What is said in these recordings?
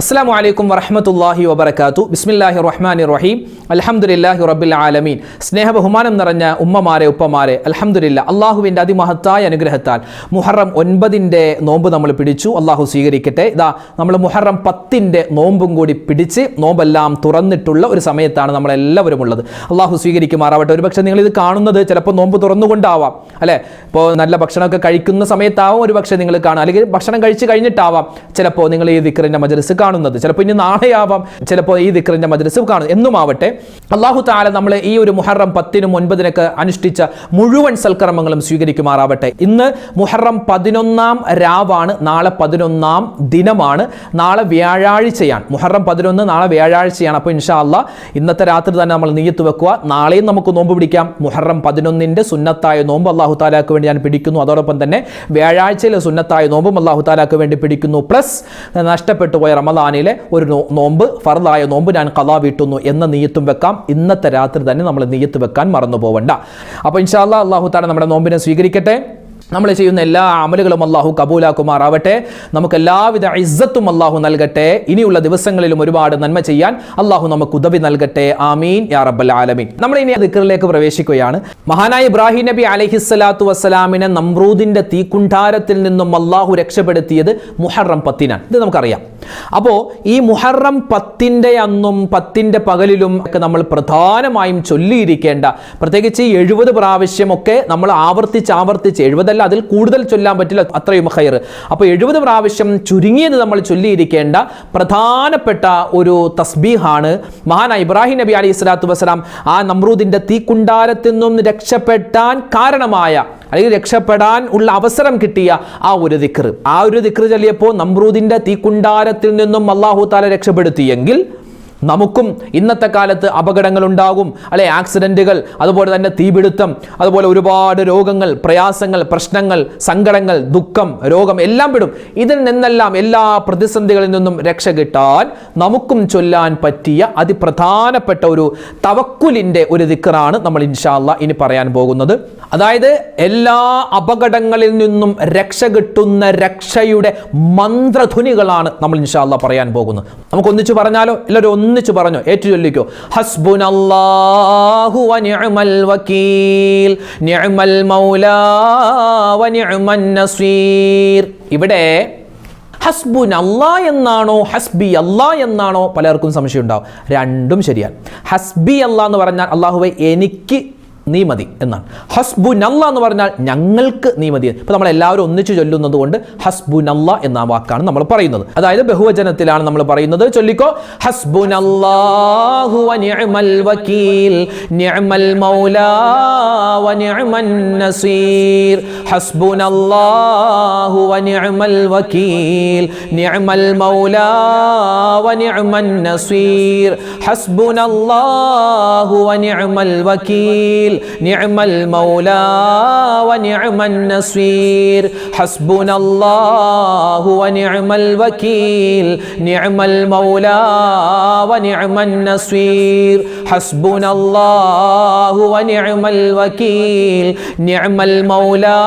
അസ്സലാമു അലൈക്കും വറഹ്മത്തുള്ളാഹി വബറകാതുഹു. ബിസ്മില്ലാഹിർ റഹ്മാനിർ റഹീം. അൽഹംദുലില്ലാഹി റബ്ബിൽ ആലമീൻ. സ്നേഹ ബഹുമാനം നിറഞ്ഞ ഉമ്മമാരെ ഉപ്പമാരെ, അൽഹംദുലില്ലാ, അള്ളാഹുവിൻ്റെ അതിമഹത്തായ അനുഗ്രഹത്താൽ മുഹറം 9-ന്റെ നോമ്പ് നമ്മൾ പിടിച്ചു. അള്ളാഹു സ്വീകരിക്കട്ടെ. ഇതാ നമ്മൾ മുഹറം 10-ന്റെ നോമ്പും കൂടി പിടിച്ച് നോമ്പെല്ലാം തുറന്നിട്ടുള്ള ഒരു സമയത്താണ് നമ്മളെല്ലാവരും ഉള്ളത്. അള്ളാഹു സ്വീകരിക്കുമാറാവട്ടെ. ഒരുപക്ഷെ നിങ്ങൾ ഇത് കാണുന്നത് ചിലപ്പോൾ നോമ്പ് തുറന്നുകൊണ്ടാവാം, അല്ലേ? ഇപ്പോൾ നല്ല ഭക്ഷണമൊക്കെ കഴിക്കുന്ന സമയത്താവും ഒരുപക്ഷെ നിങ്ങൾ കാണുക, അല്ലെങ്കിൽ ഭക്ഷണം കഴിച്ച് കഴിഞ്ഞിട്ടാവാം ചിലപ്പോൾ നിങ്ങൾ ഈ ദിക്റിൻ്റെ മജ്‌ലിസ് കാണുന്നത്. ചിലപ്പോൾ ഇനി നാളെയാവാം ചിലപ്പോൾ ഈ ദിക്റിൻ്റെ മജ്‌ലിസ് കാണും. എന്നുമാവട്ടെ, അല്ലാഹു തആല നമ്മൾ ഈ ഒരു മുഹറം 10-നും 9-നൊക്കെ അനുഷ്ഠിച്ച മുഴുവൻ സൽക്കർമ്മങ്ങളും സ്വീകരിക്കുമാറാവട്ടെ. ഇന്ന് മുഹറം 11-ാം രാവാണ്. നാളെ 11-ാം ദിനമാണ്. നാളെ വ്യാഴാഴ്ചയാണ്. മുഹറം 11 നാളെ വ്യാഴാഴ്ചയാണ്. അപ്പോൾ ഇൻഷാ അല്ലാഹ് ഇന്നത്തെ രാത്രി തന്നെ നമ്മൾ നിയ്യത്ത് വെക്കുക. നാളെയും നമുക്ക് നോമ്പ് പിടിക്കാം. മുഹറം 11-ന്റെ സുന്നത്തായ നോമ്പ് അല്ലാഹു തആലക്ക് വേണ്ടി ഞാൻ പിടിക്കുന്നു. അതോടൊപ്പം തന്നെ വ്യാഴാഴ്ചയിലെ സുന്നത്തായ നോമ്പും അല്ലാഹു തആലക്ക് വേണ്ടി പിടിക്കുന്നു. പ്ലസ് നഷ്ടപ്പെട്ടു പോയ റമദാനിലെ ഒരു നോമ്പ്, ഫർദായ നോമ്പ് ഞാൻ ഖളാ വീട്ടുന്നു എന്ന നിയ്യത്തും വെക്കാം. ഇന്നത്തെ രാത്രി തന്നെ നമ്മൾ നിയ്യത്ത് വെക്കാൻ മറന്നു പോവണ്ട. അപ്പോൾ ഇൻഷാ അല്ലാഹ് അല്ലാഹു തആല നമ്മുടെ നോമ്പിനെ സ്വീകരിക്കട്ടെ. നമ്മൾ ചെയ്യുന്ന എല്ലാ അമലുകളും അല്ലാഹു കബൂലാക്കുമാറാവട്ടെ. നമുക്ക് എല്ലാവിധ ഇസ്സത്തും അല്ലാഹു നൽകട്ടെ. ഇനിയുള്ള ദിവസങ്ങളിലും ഒരുപാട് നന്മ ചെയ്യാൻ അല്ലാഹു നമുക്ക് ഉദവി നൽകട്ടെ. ആമീൻ യാ റബ്ബൽ ആലമീൻ. നമ്മൾ ഇനി ദിക്റിലേക്ക് പ്രവേശിക്കുകയാണ്. മഹാനായ ഇബ്രാഹിം നബി അലൈഹിസ്സലാത്തു വസ്സലാമിനെ നമ്രൂദിന്റെ തീക്കുണ്ഠാരത്തിൽ നിന്നും അല്ലാഹു രക്ഷപ്പെടുത്തിയത് മുഹറം 10-നാണ്. ഇത് നമുക്കറിയാം. അപ്പോൾ ഈ മുഹറം 10-ന്റെ അന്നും 10-ന്റെ പകലിലും ഒക്കെ നമ്മൾ പ്രധാനമായും ചൊല്ലിയിരിക്കേണ്ട, പ്രത്യേകിച്ച് 70 പ്രാവശ്യമൊക്കെ നമ്മൾ ആവർത്തിച്ച് 70 അതിൽ കൂടുതൽ ചൊല്ലാൻ പറ്റില്ല, അത്രയും ഖൈർ. അപ്പോൾ 70 പ്രാവശ്യം ചുരുങ്ങിയത് നമ്മൾ ചൊല്ലിയിരിക്കേണ്ട പ്രധാനപ്പെട്ട ഒരു തസ്ബീഹാണ് മഹാനായ ഇബ്രാഹിം നബി അലൈഹി സ്വലാത്തു വസ്സലാം ആ നമ്രൂദിന്റെ തീക്കുണ്ഡാരത്തിൽ നിന്നും രക്ഷപ്പെടാൻ കാരണമായ, അല്ലെങ്കിൽ രക്ഷപ്പെടാൻ ഉള്ള അവസരം കിട്ടിയ ആ ഒരു ദിക്ർ. ആ ഒരു ദിക്ർ ചൊല്ലിയപ്പോൾ നമ്രൂദിന്റെ തീക്കുണ്ഡാരത്തിൽ നിന്നും അല്ലാഹു തആല രക്ഷപ്പെടുത്തിയെങ്കിൽ നമുക്കും ഇന്നത്തെ കാലത്ത് അപകടങ്ങൾ ഉണ്ടാകും, അല്ലെ? ആക്സിഡന്റുകൾ, അതുപോലെ തന്നെ തീപിടുത്തം, അതുപോലെ ഒരുപാട് രോഗങ്ങൾ, പ്രയാസങ്ങൾ, പ്രശ്നങ്ങൾ, സങ്കടങ്ങൾ, ദുഃഖം, രോഗം എല്ലാം വിടും. ഇതിൽ നിന്നെല്ലാം, എല്ലാ പ്രതിസന്ധികളിൽ നിന്നും രക്ഷ കിട്ടാൻ നമുക്കും ചൊല്ലാൻ പറ്റിയ അതിപ്രധാനപ്പെട്ട ഒരു തവക്കുലിന്റെ ഒരു ദിക്റാണ് നമ്മൾ ഇൻഷാ അല്ലാഹ് ഇനി പറയാൻ പോകുന്നത്. അതായത് എല്ലാ അപകടങ്ങളിൽ നിന്നും രക്ഷ കിട്ടുന്ന രക്ഷയുടെ മന്ത്രധ്വനികളാണ് നമ്മൾ ഇൻഷാ അല്ലാഹ് പറയാൻ പോകുന്നത്. നമുക്ക് ഒന്നിച്ചു പറഞ്ഞാലോ? എല്ലാവരും ഒന്നിച്ചു പറഞ്ഞോ, ഏറ്റു ചൊല്ലിക്കോ. ഹസ്ബുനല്ലാഹു വ നിഅമൽ വകീൽ, നിഅമൽ മൗലാ വ നിഅമൻ നസീർ. ഇവിടെ ഹസ്ബുൻ അല്ലാ എന്നാണോ ഹസ്ബി അല്ലാ എന്നാണോ പലർക്കും സംശയം ഉണ്ടാവും. രണ്ടും ശരിയാണ്. ഹസ്ബി അല്ലാ എന്ന് പറഞ്ഞാൽ അല്ലാഹുവേ എനിക്ക് നീ മതി എന്നാണ്. ഹസ്ബുനല്ലാ എന്ന് പറഞ്ഞാൽ ഞങ്ങൾക്ക് നീ മതി. ഇപ്പൊ നമ്മൾ എല്ലാവരും ഒന്നിച്ചു ചൊല്ലുന്നത് കൊണ്ട് ഹസ്ബുനല്ലാ എന്ന വാക്കാണ് നമ്മൾ പറയുന്നത്. അതായത് ബഹുവചനത്തിലാണ് നമ്മൾ പറയുന്നത്. ചൊല്ലിക്കോ. ഹസ്ബുനല്ലാഹു വ നിഅമൽ വകീൽ, നിഅമൽ മൗലാ വ നിഅമൻ നസീർ. ഹസ്ബുനല്ലാഹു വ നിഅമൽ വകീൽ, നിഅമൽ മൗലാ വ നിഅമൻ നസീർ. ഹസ്ബുനല്ലാഹു വ നിഅമൽ വകീൽ, നിഅമൽ മൗലാ വ നിഅമൻ നസീർ. ഹസ്ബുനല്ലാഹു വ നിഅമൽ വകീൽ, നിഅമൽ മൗലാ വ നിഅമൻ നസീർ. ഹസ്ബുനല്ലാഹു വ നിഅമൽ വകീൽ, നിഅമൽ മൗലാ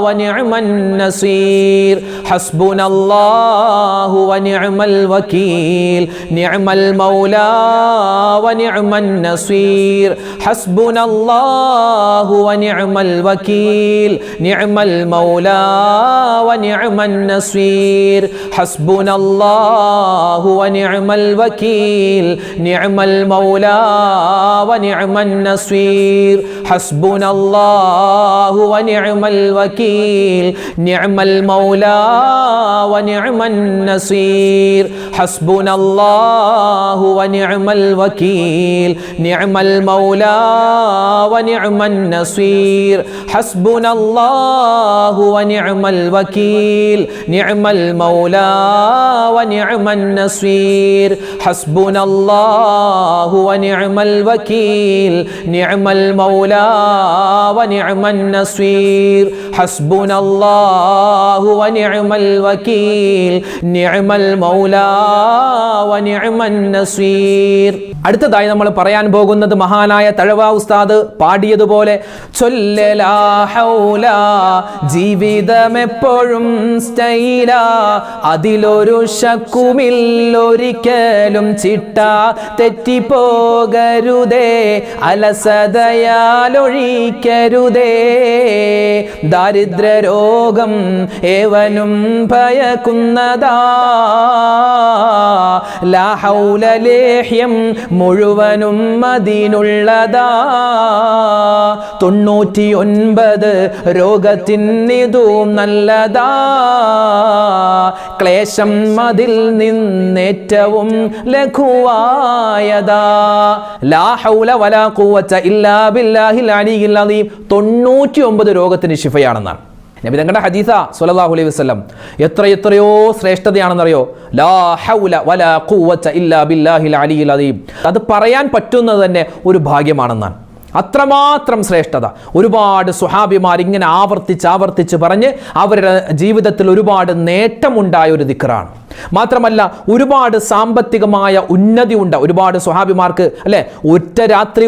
വ നിഅമൻ നസീർ. ഹസ്ബുനല്ലാഹു വ നിഅമൽ വകീൽ, നിഅമൽ മൗലാ വ നിഅമൻ നസീർ. ഹസ്ബുനല്ലാഹു വ നിഅമൽ വകീൽ, നിഅമൽ മൗലാ വ നിഅമൻ നസീർ. ഹസ്ബുനല്ലാഹു വ നിഅമൽ വകീൽ, നിഅമൽ മൗലാ വ നിഅമൻ നസീർ. ഹസ്ബുനല്ലാഹു വ നിഅമൽ വകീൽ, നിഅമൽ മൗലാ വ നിഅമൻ നസീർ. ഹസ്ബുനല്ലാഹു വ നിഅമൽ വകീൽ, നിഅമൽ മൗലാ വ നിഅമൻ നസീർ. ഹസ്ബുനല്ലാഹു വ നിഅമൽ വകീൽ, നിഅമൽ മൗലാ വ നിഅമൻ നസീർ. ഹസ്ബുനല്ലാഹു വ നിഅമൽ വകീൽ, നിഅമൽ മൗലാ വ നിഅമൻ നസീർ. ഹസ്ബുനല്ലാഹു വ നിഅമൽ വകീൽ, നിഅമൽ മൗലാ വ നിഅമൻ നസീർ. അടുത്തതായി നമ്മൾ പറയാൻ പോകുന്നത് മഹാനായ തഴവ ഉസ്താദ് പാടിയതുപോലെ ചൊല്ലലാ ഹൗല ജീവിതമെപ്പോഴും സ്റ്റൈല അതിലൊരു ശക്കുമില്ലൊരിക്കലും ചിട്ട തെറ്റിപ്പോകരുതേ അലസതയാലൊഴിക്കരുതേ ദാരിദ്ര്യ രോഗം ഏവനും ഭയക്കുന്നതാ ലാ ഹൗല ലേഹ്യം മുഴുവനും അതിനുള്ളതാ 99 രോഗത്തിനിതും നല്ലതാ ക്ലേശം അതിൽ നിന്നേറ്റവും ലഘുവായതാ ലാ ഹൗല വലാ ഖുവത ഇല്ലാ ബില്ലാഹിൽ അലിയിൽ അദീം 99 രോഗത്തിന് ശിഫയാണെന്നാണ് നബി തങ്ങളുടെ ഹദീസ സ്വല്ലല്ലാഹു അലൈഹി വസല്ലം. എത്രയോ ശ്രേഷ്ഠതയാണെന്നറിയോ? ലാ ഹൗല വലാ ഖുവത ഇല്ലാ ബില്ലാഹിൽ അലിയിൽ അദീം. അത് പറയാൻ പറ്റുന്നത് തന്നെ ഒരു ഭാഗ്യമാണെന്നാണ്. അത്രമാത്രം ശ്രേഷ്ഠത. ഒരുപാട് സ്വഹാബിമാർ ഇങ്ങനെ ആവർത്തിച്ച് പറഞ്ഞ് അവരുടെ ജീവിതത്തിൽ ഒരുപാട് നേട്ടമുണ്ടായ ഒരു ദിക്റാണ്. മാത്രമല്ല ഒരുപാട് സാമ്പത്തികമായ ഉന്നതി ഉണ്ട് ഒരുപാട് സ്വഹാബിമാർക്ക്, അല്ലെ? ഒറ്റ രാത്രി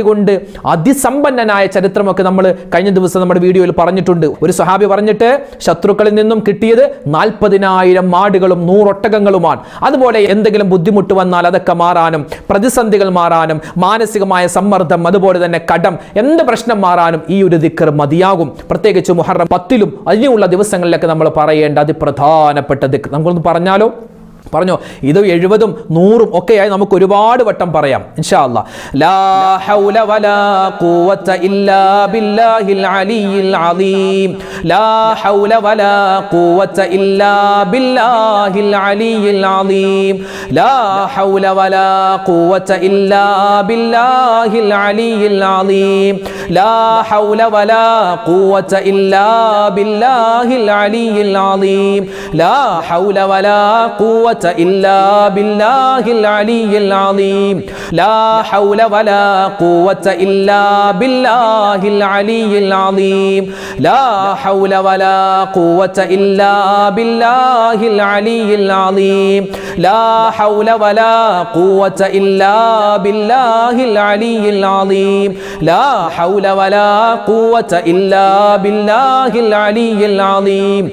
കൊണ്ട് അതിസമ്പന്നനായ ചരിത്രമൊക്കെ നമ്മൾ കഴിഞ്ഞ ദിവസം നമ്മുടെ വീഡിയോയിൽ പറഞ്ഞിട്ടുണ്ട്. ഒരു സ്വഹാബി പറഞ്ഞിട്ട് ശത്രുക്കളിൽ നിന്നും കിട്ടിയത് 40,000 മാടുകളും 100 ഒട്ടകങ്ങളുമാണ്. അതുപോലെ എന്തെങ്കിലും ബുദ്ധിമുട്ട് വന്നാൽ അതൊക്കെ മാറാനും, പ്രതിസന്ധികൾ മാറാനും, മാനസികമായ സമ്മർദ്ദം, അതുപോലെ തന്നെ കടം, എന്ത് പ്രശ്നം മാറാനും ഈ ഒരു ദിക്ർ മതിയാകും. പ്രത്യേകിച്ച് മുഹറം 10-ലും അതിനുള്ള ദിവസങ്ങളിലൊക്കെ നമ്മൾ പറയേണ്ട അതിപ്രധാനപ്പെട്ട ദിക്ർ. നമുക്കൊന്ന് പറഞ്ഞോ, ഇത് 70-ഉം 100-ഉം ഒക്കെയായി നമുക്ക് ഒരുപാട് വട്ടം പറയാം ഇൻഷാ അല്ലാഹ്. ലാ ഹൗല വലാ ഖുവത ഇല്ലാ ബില്ലാഹിൽ അലിയിൽ അദീം. ലാ ഹൗല വലാ ഖുവത ഇല്ലാ ബില്ലാഹിൽ അലിയിൽ അദീം. ലാ ഹൗല വലാ ഖുവത ഇല്ലാ ബില്ലാഹിൽ അലിയിൽ അദീം. ലാ ഹൗല വലാ ഖുവത ഇല്ലാ ബില്ലാഹിൽ അലിയിൽ അദീം. ലാ ഹൗല വലാ ഖുവത إلا بالله العلي العظيم لا حول ولا قوة إلا بالله العلي العظيم لا حول ولا قوة إلا بالله العلي العظيم لا حول ولا قوة إلا بالله العلي العظيم لا حول ولا قوة إلا بالله العلي العظيم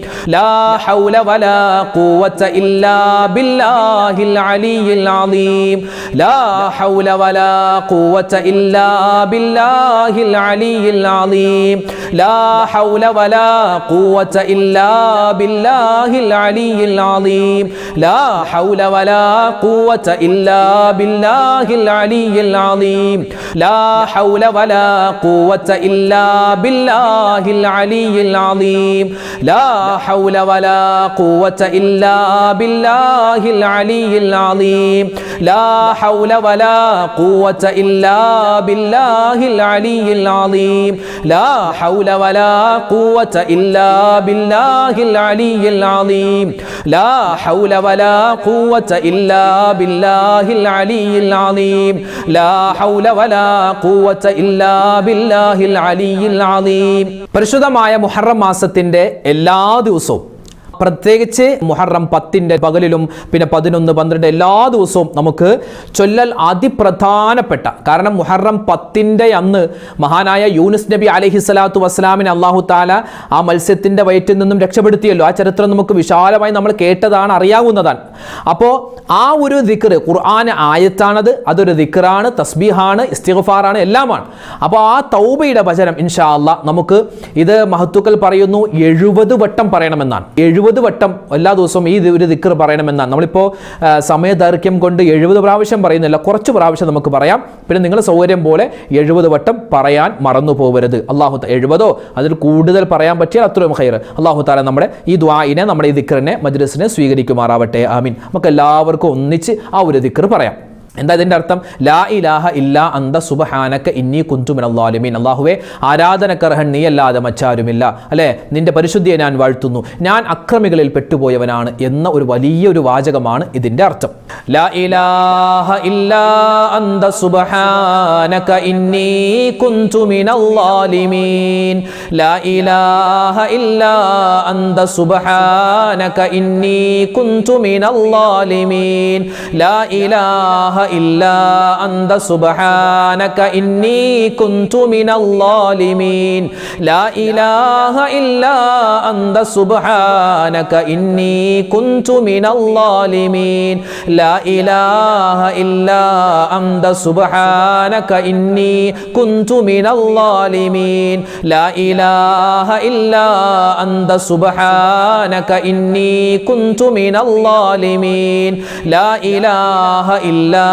لا حول ولا قوة إلا بالله العلي العظيم لا حول ولا قوة إلا بالله العلي العظيم لا حول ولا قوة إلا بالله العلي العظيم لا حول ولا قوة إلا بالله العلي العظيم لا حول ولا قوة إلا بالله العلي العظيم لا حول ولا قوة إلا بالله العلي العظيم لا حول ولا قوة إلا بالله العلي العظيم لا حول ولا قوة إلا بالله العلي العظيم لا حول ولا قوة إلا بالله العلي العظيم لا حول ولا قوة إلا بالله العلي العظيم. പരിശുദ്ധമായ മുഹറം മാസത്തിന്റെ എല്ലാ ദിവസവും, പ്രത്യേകിച്ച് മുഹറം 10-ന്റെ പകലിലും പിന്നെ 11, 12 എല്ലാ ദിവസവും നമുക്ക് ചൊല്ലൽ അതിപ്രധാനപ്പെട്ട. കാരണം മുഹറം 10-ന്റെ അന്ന് മഹാനായ യൂനുസ് നബി അലൈഹിസ്സലാത്തു വസ്സലാമിനെ അല്ലാഹു തആല ആ മത്സ്യത്തിന്റെ വയറ്റിൽ നിന്നും രക്ഷപ്പെടുത്തിയല്ലോ. ആ ചരിത്രം നമുക്ക് വിശാലമായി നമ്മൾ കേട്ടതാണ്, അറിയാവുന്നതാണ്. അപ്പോൾ ആ ഒരു ദിക്ർ, ഖുർആൻ ആയത്താണത്, അതൊരു ദിക്റാണ്, തസ്ബീഹാണ്, ഇസ്തിഗ്ഫാറാണ്, എല്ലാമാണ്. അപ്പോൾ ആ തൗബയുടെ വചനം ഇൻഷാ അല്ലാഹ് നമുക്ക് ഇത് മഹത്തുക്കൾ പറയുന്നു 70 വട്ടം പറയണമെന്നാണ്. 70 വട്ടം എല്ലാ ദിവസവും ഈ ഒരു ദിക്ർ പറയണമെന്നാണ്. നമ്മളിപ്പോൾ സമയദൈർഘ്യം കൊണ്ട് 70 പ്രാവശ്യം പറയുന്നില്ല, കുറച്ച് പ്രാവശ്യം നമുക്ക് പറയാം. പിന്നെ നിങ്ങൾ സൗകര്യം പോലെ 70 വട്ടം പറയാൻ മറന്നു പോകരുത്. അല്ലാഹു 70-ഓ അതിൽ കൂടുതൽ പറയാൻ പറ്റിയാൽ അത്രയും ഖൈർ. അല്ലാഹു തആല നമ്മുടെ ഈ ദുആഇനെ, നമ്മുടെ ഈ ദിക്റിനെ, മജ്ലിസിനെ സ്വീകരിക്കുമാറാവട്ടെ. ആമീൻ. നമുക്ക് എല്ലാവർക്കും ഒന്നിച്ച് ആ ഒരു ദിക്ർ പറയാം. എന്താ ഇതിൻ്റെ അർത്ഥം? ലാ ഇലാഹ ഇല്ലാ അന്ത സുബ്ഹാനക ഇന്നി കുന്തു മിനൽ ളാലിമീൻ. അല്ലാഹുവേ, ആരാധനക്കർഹൻ നീയല്ലാതെ മറ്റാരുമില്ല, അല്ലേ? നിന്റെ പരിശുദ്ധിയെ ഞാൻ വാഴ്ത്തുന്നു, ഞാൻ അക്രമികളിൽ പെട്ടുപോയവനാണ് എന്ന ഒരു വലിയൊരു വാചകമാണ് ഇതിൻ്റെ അർത്ഥം. ലാ ഇലാഹ ഇല്ലാ അന്ത സുബ്ഹാനക ഇന്നി കുന്തു മിനൽ ളാലിമീൻ ലാ ഇലാഹ ഇല്ലാ അന്ത സുബ്ഹാനക ഇന്നി കുന്തു മിനൽ ളാലിമീൻ ലാ ഇലാഹ إلا أنت سبحانك إني كنت من الظالمين لا إله إلا أنت سبحانك إني كنت من الظالمين لا إله إلا أنت سبحانك إني كنت من الظالمين لا إله إلا أنت سبحانك إني كنت من الظالمين لا إله إلا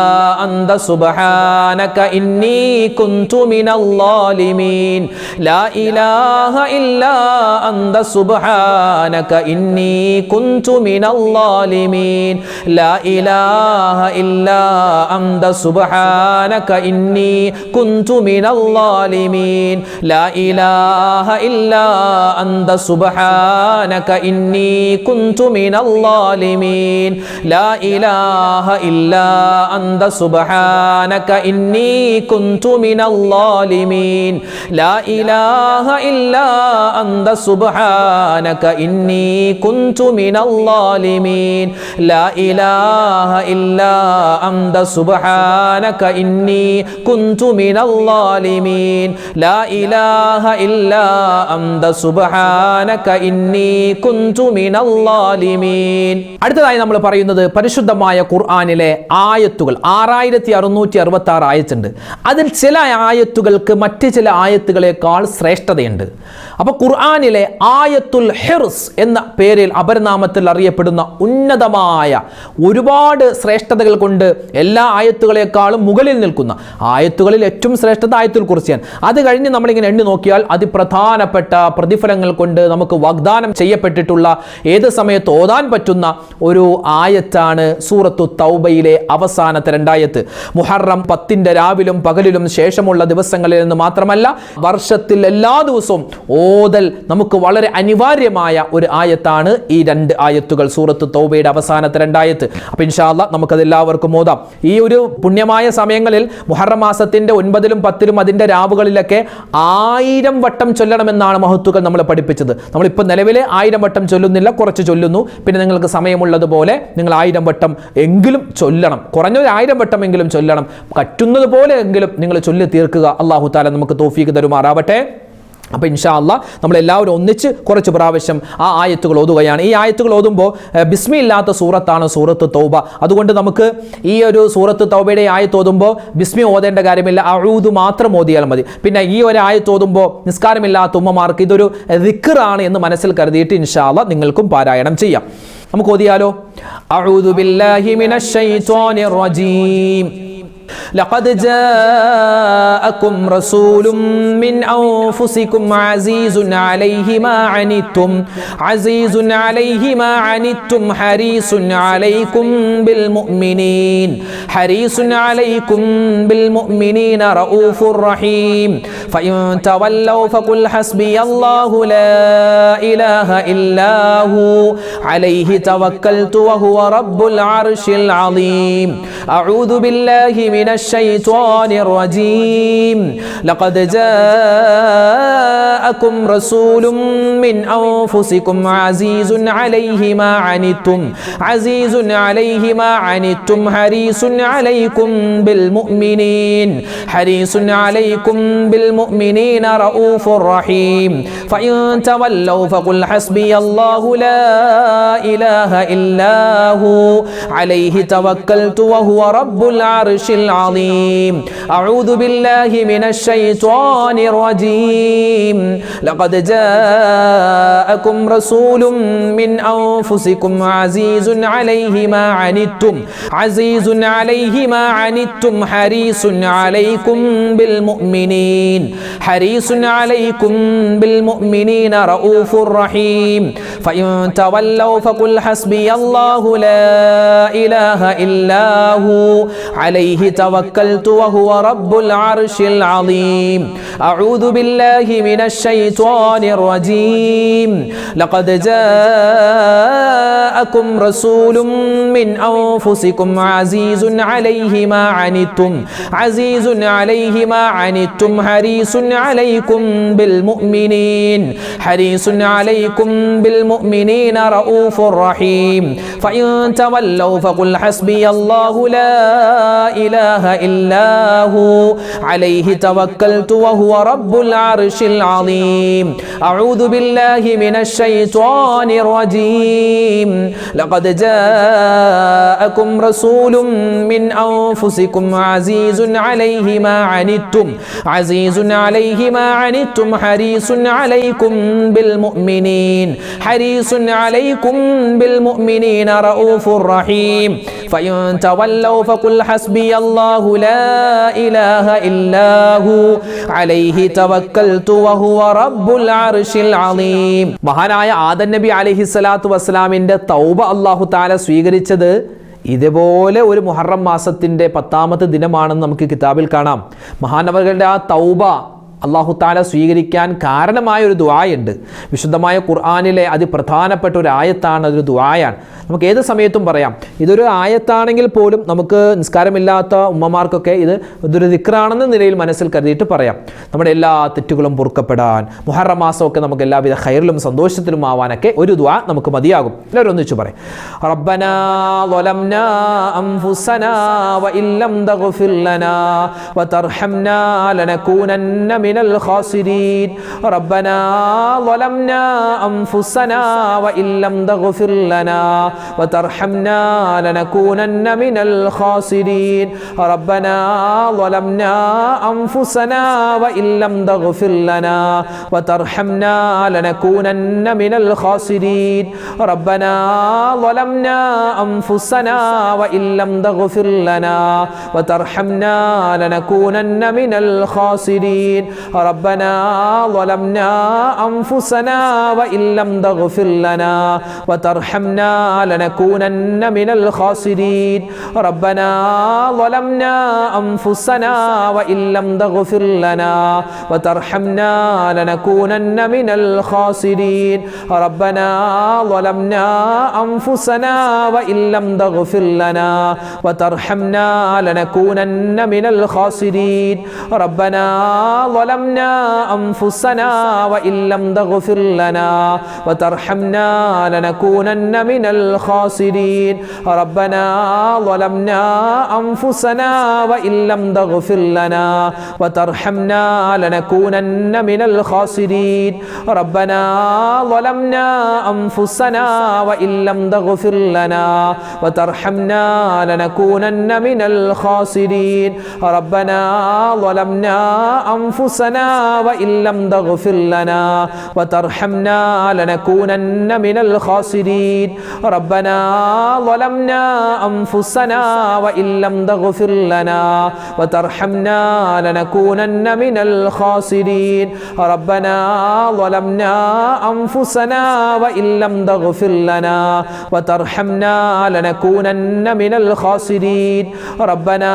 أنت سبحانك إني كنت من الظالمين لا إله إلا أنت سبحانك إني كنت من الظالمين لا إله إلا أنت سبحانك إني كنت من الظالمين لا إله إلا أنت سبحانك إني كنت من الظالمين لا إله إلا أنت سبحانك إني كنت من الظالمين لا إله إلا أنت سبحانك إني كنت من الظالمين لا إله إلا أنت سبحانك إني كنت من الظالمين لا إله إلا أنت سبحانك إني كنت من الظالمين. അടുത്തതായി നമ്മൾ പറയുന്നത് പരിശുദ്ധമായ ഖുർആനിലെ ആയത്തുകൾ 6666 ആയത്തുണ്ട്. അതിൽ ചില ആയത്തുകൾക്ക് മറ്റ് ചില ആയത്തുകളെക്കാൾ ശ്രേഷ്ഠതയുണ്ട്. അപ്പോൾ ഖുർആനിലെ ആയത്തുൽ ഹിർസ് എന്ന പേരിൽ അപരനാമത്തിൽ അറിയപ്പെടുന്ന ഉന്നതമായ ഒരുപാട് ശ്രേഷ്ഠതകൾ കൊണ്ട് എല്ലാ ആയത്തുകളെക്കാളും മുകളിൽ നിൽക്കുന്ന ആയത്തുകളിൽ ഏറ്റവും ശ്രേഷ്ഠത ആയത്തുൽ കുർസിയാണ്. അത് കഴിഞ്ഞ് നമ്മളിങ്ങനെ എണ്ണി നോക്കിയാൽ അതിപ്രധാനപ്പെട്ട പ്രതിഫലങ്ങൾ കൊണ്ട് നമുക്ക് വാഗ്ദാനം ചെയ്യപ്പെട്ടിട്ടുള്ള ഏത് സമയത്ത് ഓതാൻ പറ്റുന്ന ഒരു ആയത്താണ് സൂറത്തു തൗബയിലെ അവസാനത്തെ 2 ആയത്ത്. മുഹറം 10 രാവിലും പകലിലും ശേഷമുള്ള ദിവസങ്ങളിൽ നിന്ന് മാത്രമല്ല, വർഷത്തിൽ എല്ലാ ദിവസവും ഓതൽ നമുക്ക് വളരെ അനിവാര്യമായ ഒരു ആയത്താണ് ഈ 2 ആയത്തുകൾ, സൂറത്തു തൗബയുടെ അവസാനത്തെ 2 ആയത്ത്. അപ്പോൾ ഇൻഷാ അല്ലാഹ് നമുക്കത് എല്ലാവർക്കും ഓതാം. ഈ ഒരു പുണ്യമായ സമയങ്ങളിൽ മുഹറം മാസത്തിന്റെ 9-ലും 10-ലും അതിന്റെ രാവുകളിലൊക്കെ 1000 വട്ടം ചൊല്ലണമെന്നാണ് മഹത്തുക്കൾ നമ്മളെ പഠിപ്പിച്ചത്. നമ്മളിപ്പോൾ നിലവിലെ 1000 വട്ടം ചൊല്ലുന്നില്ല, കുറച്ച് ചൊല്ലുന്നു. പിന്നെ നിങ്ങൾക്ക് സമയമുള്ളതുപോലെ നിങ്ങൾ 1000 വട്ടം എങ്കിലും ചൊല്ലണം, കുറഞ്ഞൊരു 1000 വട്ടം എങ്കിലും ചൊല്ലണം. പറ്റുന്നത് പോലെ എങ്കിലും നിങ്ങൾ ചൊല്ലി തീർക്കുക. അല്ലാഹു തആല നമുക്ക് തൗഫീഖ് തരുമാറാവട്ടെ. അപ്പോൾ ഇൻഷാ അല്ലാഹ് നമ്മളെല്ലാവരും ഒന്നിച്ച് കുറച്ച് പ്രാവശ്യം ആ ആയത്തുകൾ ഓതുകയാണ്. ഈ ആയത്തുകൾ ഓതുമ്പോൾ ബിസ്മി ഇല്ലാത്ത സൂറത്താണ് സൂറത്ത് തൗബ. അതുകൊണ്ട് നമുക്ക് ഈ ഒരു സൂറത്ത് തൗബയുടെ ആയത്ത് ഓതുമ്പോൾ ബിസ്മി ഓതേണ്ട കാര്യമില്ല, അഊദു മാത്രം ഓതിയാൽ മതി. പിന്നെ ഈ ഒരു ആയത്ത് ഓതുമ്പോൾ നിസ്കാരമില്ലാത്ത ഉമ്മമാർക്ക് ഇതൊരു ദിക്റാണ് എന്ന് മനസ്സിൽ കരുതിയിട്ട് ഇൻഷാ അല്ലാഹ് നിങ്ങൾക്കും പാരായണം ചെയ്യാം. നമുക്ക് ഓതിയാലോ. അഊദു ബില്ലാഹി മിനശ് ശൈത്വാനിർ റജീം. لقد جاءكم رسول من أنفسكم عزيز عليه ما عنتم حريص عليكم بالمؤمنين رؤوف رحيم فإن تولوا فقل حسبي الله لا إله إلا هو عليه توكلت وهو رب العرش العظيم. أعوذ بالله من الشيطان الرجيم. لقد جاءكم رسول من أنفسكم عزيز عليه ما عنتم حريص عليكم بالمؤمنين رؤوف رحيم فإن تولوا فقل حسبي الله لا إله إلا هو عليه توكلت وهو رب العرش العظيم. أعوذ بالله من الشيطان الرجيم. لقد جاءكم رسول من أنفسكم عزيز عليه ما عنتم حريص عليكم بالمؤمنين رؤوف رحيم فإن تولوا فقل حسبي الله لا إله إلا هو عليه توكلت وهو رب العرش العظيم. أعوذ بالله من الشيطان الرجيم. لقد جاءكم رسول من أنفسكم عزيز عليه ما عنتم حريص عليكم بالمؤمنين رؤوف رحيم. فإن تولوا فقل حسبي الله لا إله إلا هو عليه توكلت وهو رب العرش العظيم. أعوذ بالله من الشيطان الرجيم. لقد جاءكم رسول من أنفسكم عزيز عليه ما عنتم حريص عليكم بالمؤمنين رؤوف رحيم. فإن تولوا فقل حسبي الله لا إله إلا هو عليه توكلت وهو رب العرش العظيم. മഹാനായ ആദം നബി അലൈഹിസ്സലാത്തു വസ്സലാമിന്റെ തൗബ അല്ലാഹു തആല സ്വീകരിച്ചത് ഇതുപോലെ ഒരു മുഹറം മാസത്തിന്റെ 10ാമത്തെ ദിനമാണെന്ന് നമുക്ക് കിതാബിൽ കാണാം. മഹാനവറുകളുടെ ആ തൗബ അല്ലാഹു തആല സ്വീകരിക്കാൻ കാരണമായ ഒരു ദുആയുണ്ട്. വിശുദ്ധമായ ഖുർആനിലെ അതിപ്രധാനപ്പെട്ട ഒരു ആയത്താണ്, അതൊരു ദുആയാണ്. നമുക്ക് ഏത് സമയത്തും പറയാം. ഇതൊരു ആയത്താണെങ്കിൽ പോലും നമുക്ക് നിസ്കാരമില്ലാത്ത ഉമ്മമാർക്കൊക്കെ ഇതൊരു ദിക്റാണെന്ന നിലയിൽ മനസ്സിൽ കരുതിയിട്ട് പറയാം. നമ്മുടെ എല്ലാ തെറ്റുകളും പൊറുക്കപ്പെടാൻ, മുഹറം മാസമൊക്കെ നമുക്ക് എല്ലാവിധ ഖൈറിലും സന്തോഷത്തിലും ആവാനൊക്കെ ഒരു ദുആ നമുക്ക് മതിയാകും. എല്ലാവരും ഒന്നിച്ചു പറയും. റബ്ബനാ ളലംനാ അൻഫുസനാ വഇല്ലം തഗ്ഫിർ ലനാ വതർഹംനാ ലനകൂനന്ന മിനൽ ഖാസിരീൻ. റബ്ബനാ ളലംനാ അൻഫുസനാ വഇല്ലം തഗ്ഫിർ ലനാ وترحمنا لنكونن من الخاسرين. ربنا ظلمنا أنفسنا وإن لم تغفر لنا وترحمنا لنكونن من الخاسرين. ربنا ظلمنا أنفسنا وإن لم تغفر لنا وترحمنا لنكونن من الخاسرين. ربنا ظلمنا أنفسنا وإن لم تغفر لنا وترحمنا لنكونن من الخاسرين. ربنا ظلمنا أنفسنا وإن لم تغفر لنا وترحمنا لنكونن من الخاسرين. ربنا ظلمنا أنفسنا وإن لم تغفر لنا وترحمنا لنكونن من الخاسرين. ربنا ظلمنا أنفسنا وإن لم تغفر لنا وترحمنا لنكونن من الخاسرين. ربنا ظلمنا أنفسنا وإن لم تغفر لنا وترحمنا لنكونن من الخاسرين. ربنا ظلمنا أنفسنا وإن لم تغفر لنا وترحمنا لنكونن من الخاسرين. ربنا ظلمنا أنفسنا وإن لم تغفر لنا وترحمنا لنكونن من الخاسرين. ربنا ظلمنا أنفسنا وإن لم تغفر لنا وترحمنا لنكونن من الخاسرين. ربنا ظلمنا أنفسنا وإن لم تغفر لنا وترحمنا لنكونن من الخاسرين. ربنا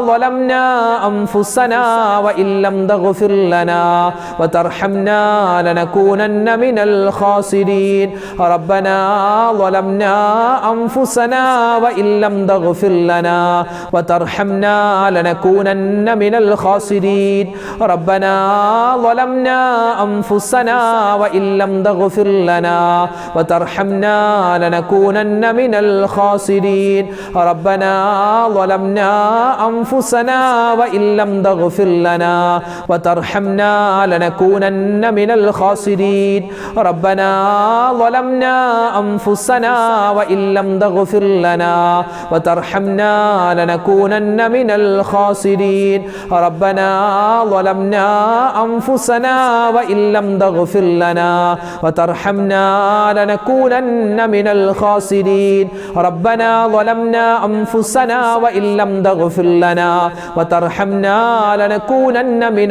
ظلمنا أنفسنا وإن لم تغفر لنا وترحمنا لنكونن من الخاسرين. ربنا ظلمنا أنفسنا وإن لم تغفر لنا وترحمنا لنكونن من الخاسرين. ربنا ظلمنا أنفسنا وإن لم تغفر لنا وترحمنا لنكونن من الخاسرين. ربنا ظلمنا أنفسنا وإن لم تغفر لنا وترحمنا لنكونن من الخاسرين. ربنا ظلمنا أنفسنا وإن لم تغفر لنا وترحمنا لنكونن من الخاسرين. ربنا ظلمنا أنفسنا وإن لم تغفر لنا وترحمنا لنكونن من الخاسرين. ربنا ظلمنا أنفسنا وإن لم تغفر لنا وترحمنا لنكونن من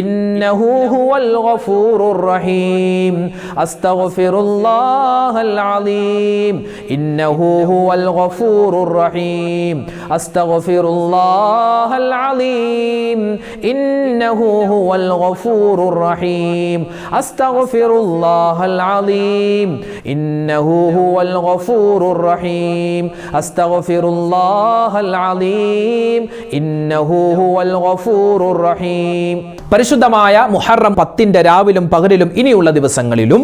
ഇന്നഹു ഹുവൽ ഗഫൂറുർ റഹീം അസ്തഗ്ഫിറുല്ലാഹൽ അലീം ഇന്നഹു ഹുവൽ ഗഫൂറുർ റഹീം അസ്തഗ്ഫിറുല്ലാഹൽ അലീം ഇന്നഹു ഹുവൽ ഗഫൂറുർ റഹീം അസ്തഗ്ഫിറുല്ലാഹൽ അലീം ഇന്നഹു ഹുവൽ ഗഫൂറുർ റഹീം അസ്തഗ്ഫിറുല്ലാഹൽ അലീം ഇന്നഹു ഹുവൽ ഗഫൂറുർ റഹീം. പരിശുദ്ധമായ മുഹറം 10 രാവിലും പകലിലും ഇനിയുള്ള ദിവസങ്ങളിലും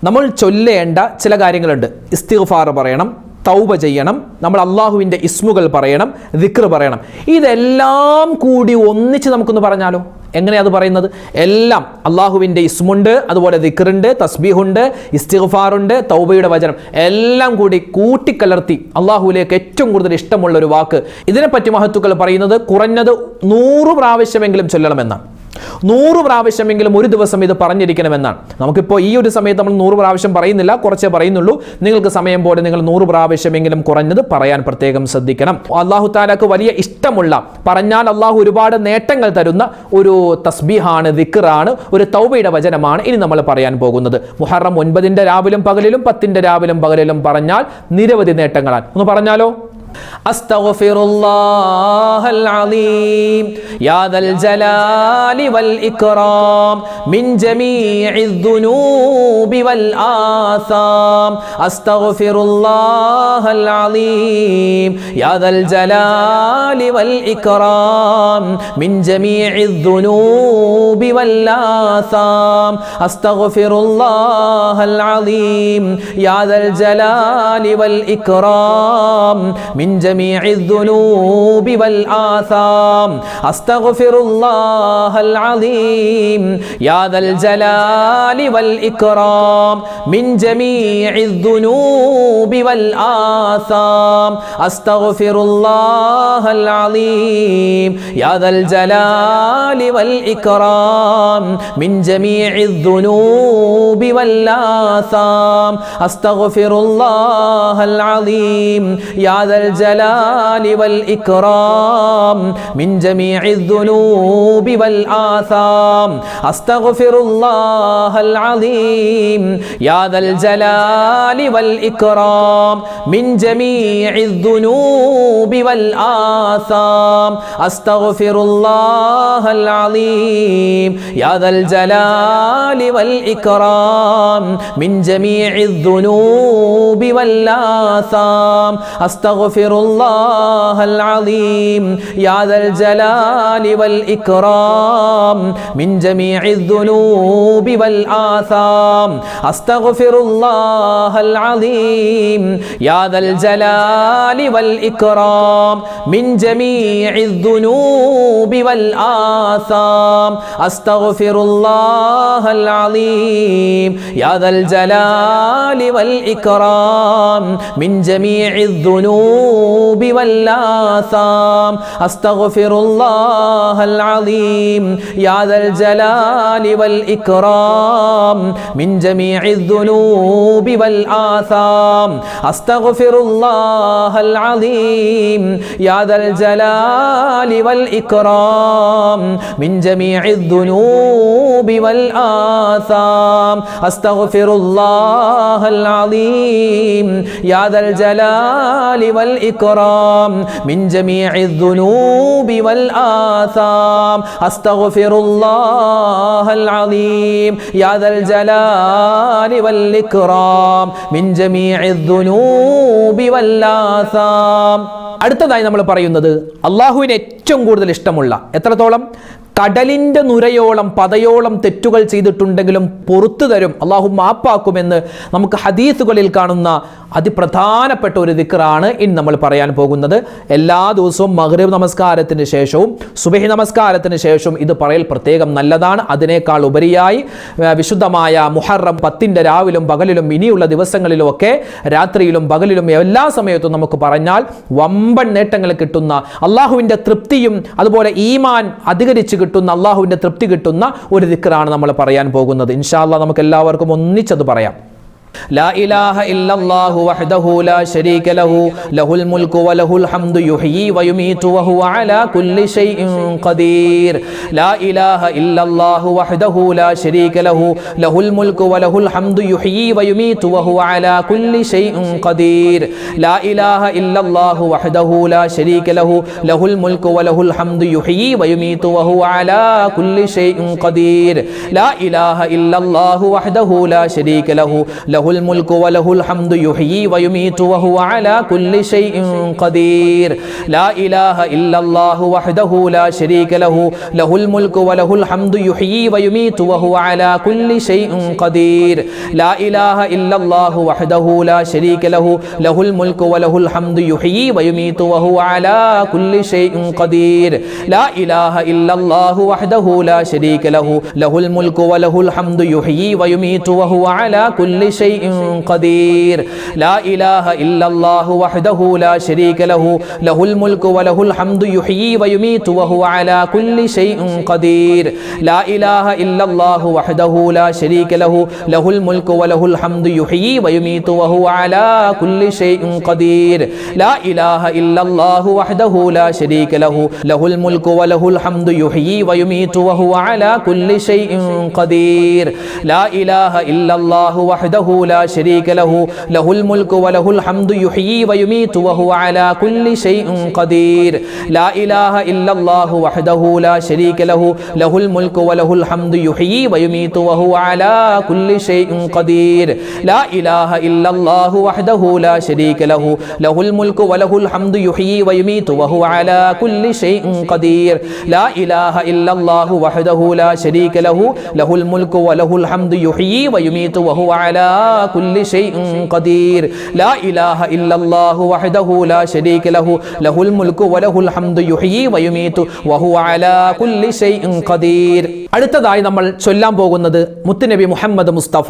നമ്മൾ ചൊല്ലേണ്ട ചില കാര്യങ്ങളുണ്ട്. ഇസ്തിഗ്ഫാർ പറയണം, തൗബ ചെയ്യണം, നമ്മൾ അള്ളാഹുവിൻ്റെ ഇസ്മുകൾ പറയണം, ദിക്ർ പറയണം. ഇതെല്ലാം കൂടി ഒന്നിച്ച് നമുക്കൊന്ന് പറഞ്ഞാലോ? എങ്ങനെയാണ് അത് പറയുന്നത്? എല്ലാം അള്ളാഹുവിൻ്റെ ഇസ്മുണ്ട്, അതുപോലെ ദിക്റുണ്ട്, തസ്ബീഹുണ്ട്, ഇസ്തിഗ്ഫാറുണ്ട്, തൗബയുടെ വചനം എല്ലാം കൂടി കൂട്ടിക്കലർത്തി അള്ളാഹുവിലേക്ക് ഏറ്റവും കൂടുതൽ ഇഷ്ടമുള്ള ഒരു വാക്ക്. ഇതിനെപ്പറ്റി മഹത്തുക്കൾ പറയുന്നത് കുറഞ്ഞത് 100 പ്രാവശ്യമെങ്കിലും ചൊല്ലണമെന്നാണ്. 100 പ്രാവശ്യമെങ്കിലും ഒരു ദിവസം ഇത് പറഞ്ഞിരിക്കണമെന്നാണ്. നമുക്കിപ്പോൾ ഈ ഒരു സമയത്ത് നമ്മൾ 100 പ്രാവശ്യം പറയുന്നില്ല, കുറച്ചേ പറയുന്നുള്ളൂ. നിങ്ങൾക്ക് സമയം പോലെ നിങ്ങൾ 100 പ്രാവശ്യമെങ്കിലും കുറഞ്ഞത് പറയാൻ പ്രത്യേകം ശ്രദ്ധിക്കണം. അള്ളാഹു താലാക്ക് വലിയ ഇഷ്ടമുള്ള, പറഞ്ഞാൽ അള്ളാഹു ഒരുപാട് നേട്ടങ്ങൾ തരുന്ന ഒരു തസ്ബീഹാണ്, ദിക്റാണ്, ഒരു തൗബയുടെ വചനമാണ് ഇനി നമ്മൾ പറയാൻ പോകുന്നത്. മുഹറം 9 രാവിലും പകലിലും 10 രാവിലും പകലിലും പറഞ്ഞാൽ നിരവധി നേട്ടങ്ങളാണ്. ഒന്ന് പറഞ്ഞാലോ? അസ്തഗ്ഫിറുല്ലാഹൽ അലീം യാ ദൽ ജലാലി വൽ ഇക്റാം മിൻ ജമീഇദ് ദുനൂബി വൽ ആസാം അസ്തഗ്ഫിറുല്ലാഹൽ അലീം യാ ദൽ ജലാലി വൽ ഇക്റാം മിൻ ജമീഇദ് ദുനൂബി വൽ ആസാം അസ്തഗ്ഫിറുല്ലാഹൽ അലീം യാ ദൽ ജലാലി വൽ ഇക്റാം من جميع الذنوب والآثام أستغفر الله العظيم يا ذا الجلال والإكرام من جميع الذنوب والآثام أستغفر الله العظيم يا ذا الجلال والإكرام من جميع الذنوب والآثام أستغفر الله العظيم يا ذا الجلال والإكرام من جميع الذنوب والآثام أستغفر الله العظيم يا ذا الجلال والإكرام من جميع الذنوب والآثام أستغفر الله العظيم يا ذا الجلال والإكرام من جميع الذنوب والآثام أستغفر الله العظيم يا ذا الجلال والإكرام من جميع الذنوب والآثام أستغفر الله العظيم يا ذا الجلال والإكرام من جميع الذنوب والآثام أستغفر الله العظيم يا ذا الجلال والإكرام من جميع الذنوب والآثام أستغفر الله العظيم يا ذا الجلال والإكرام من جميع الذنوب والآثام أستغفر الله العظيم يا ذا الجلال والإكرام من جميع الذنوب والآثام أستغفر الله العظيم يا ذا الجلال والإكرام من جميع الذنوب والآثام أستغفر الله العظيم يا ذا الجلال والإكرام من جميع الذنوب والآثام. അടുത്തതായി നമ്മൾ പറയുന്നത് അള്ളാഹുവിന് ഏറ്റവും കൂടുതൽ ഇഷ്ടമുള്ള, എത്രത്തോളം? കടലിൻ്റെ നുരയോളം പതയോളം തെറ്റുകൾ ചെയ്തിട്ടുണ്ടെങ്കിലും പുറത്തു തരും, അള്ളാഹു മാപ്പാക്കുമെന്ന് നമുക്ക് ഹദീസുകളിൽ കാണുന്ന അതിപ്രധാനപ്പെട്ട ഒരു ദിക്റാണ് ഇനി നമ്മൾ പറയാൻ പോകുന്നത്. എല്ലാ ദിവസവും മഗ്രിബ് നമസ്കാരത്തിന് ശേഷവും സുബഹി നമസ്കാരത്തിന് ശേഷവും ഇത് പറയൽ പ്രത്യേകം നല്ലതാണ്. അതിനേക്കാൾ ഉപരിയായി വിശുദ്ധമായ മുഹറം 10 രാവിലും പകലിലും ഇനിയുള്ള ദിവസങ്ങളിലും ഒക്കെ രാത്രിയിലും പകലിലും എല്ലാ സമയത്തും നമുക്ക് പറഞ്ഞാൽ വമ്പൻ നേട്ടങ്ങൾ കിട്ടുന്ന, അള്ളാഹുവിൻ്റെ തൃപ്തിയും അതുപോലെ ഈമാൻ അധികരിച്ച് കിട്ടുന്ന, അള്ളാഹുവിൻ്റെ തൃപ്തി കിട്ടുന്ന ഒരു ദിക്റാണ് നമ്മൾ പറയാൻ പോകുന്നത്. ഇൻഷാ അല്ലാഹ് നമുക്ക് എല്ലാവർക്കും ഒന്നിച്ചത് പറയാം. لا إله إلا الله وحده لا شريك له له الملك وله الحمد يحيي ويميت وهو على كل شيء قدير لا إله إلا الله وحده لا شريك له له الملك وله الحمد يحيي ويميت وهو على كل شيء قدير لا إله إلا الله وحده لا شريك له له الملك وله الحمد يحيي ويميت وهو على كل شيء قدير لا إله إلا الله وحده لا شريك له له الملك وله الحمد يحيي ويميت وهو على كل شيء قدير لا إله إلا الله وحده لا شريك له له الملك وله الحمد يحيي ويميت وهو على كل شيء قدير لا إله إلا الله وحده لا شريك له له الملك وله الحمد يحيي ويميت وهو على كل شيء قدير لا إله إلا الله وحده لا شريك له له الملك وله الحمد يحيي ويميت وهو على كل شيء قدير لا إله إلا الله وحده لا شريك له له الملك وله الحمد يحيي ويميت وهو على كل شيء قدير لا إله إلا الله وحده لا شريك له له الملك وله الحمد يحيي ويميت وهو على كل شيء قدير لا إله إلا الله وحده لا شريك له له الملك وله الحمد يحيي ويميت وهو على كل شيء قدير لا إله إلا الله وحده لا شريك له له الملك وله الحمد يحيي ويميت وهو على كل شيء قدير لا إله إلا الله وحده لا شريك له له الملك وله الحمد يحيي ويميت وهو على كل شيء قدير لا إله إلا الله وحده لا شريك له له الملك وله الحمد يحيي ويميت وهو على كل شيء قدير لا إله إلا الله وحده لا شريك له له الملك وله الحمد يحيي ويميت وهو على كل شيء قدير لا إله إلا الله وحده لا شريك له له الملك وله الحمد يحيي ويميت وهو على كل شيء قدير. അടുത്തതായി നമ്മൾ ചൊല്ലാൻ പോകുന്നത് മുത്തുനബി മുഹമ്മദ് മുസ്തഫ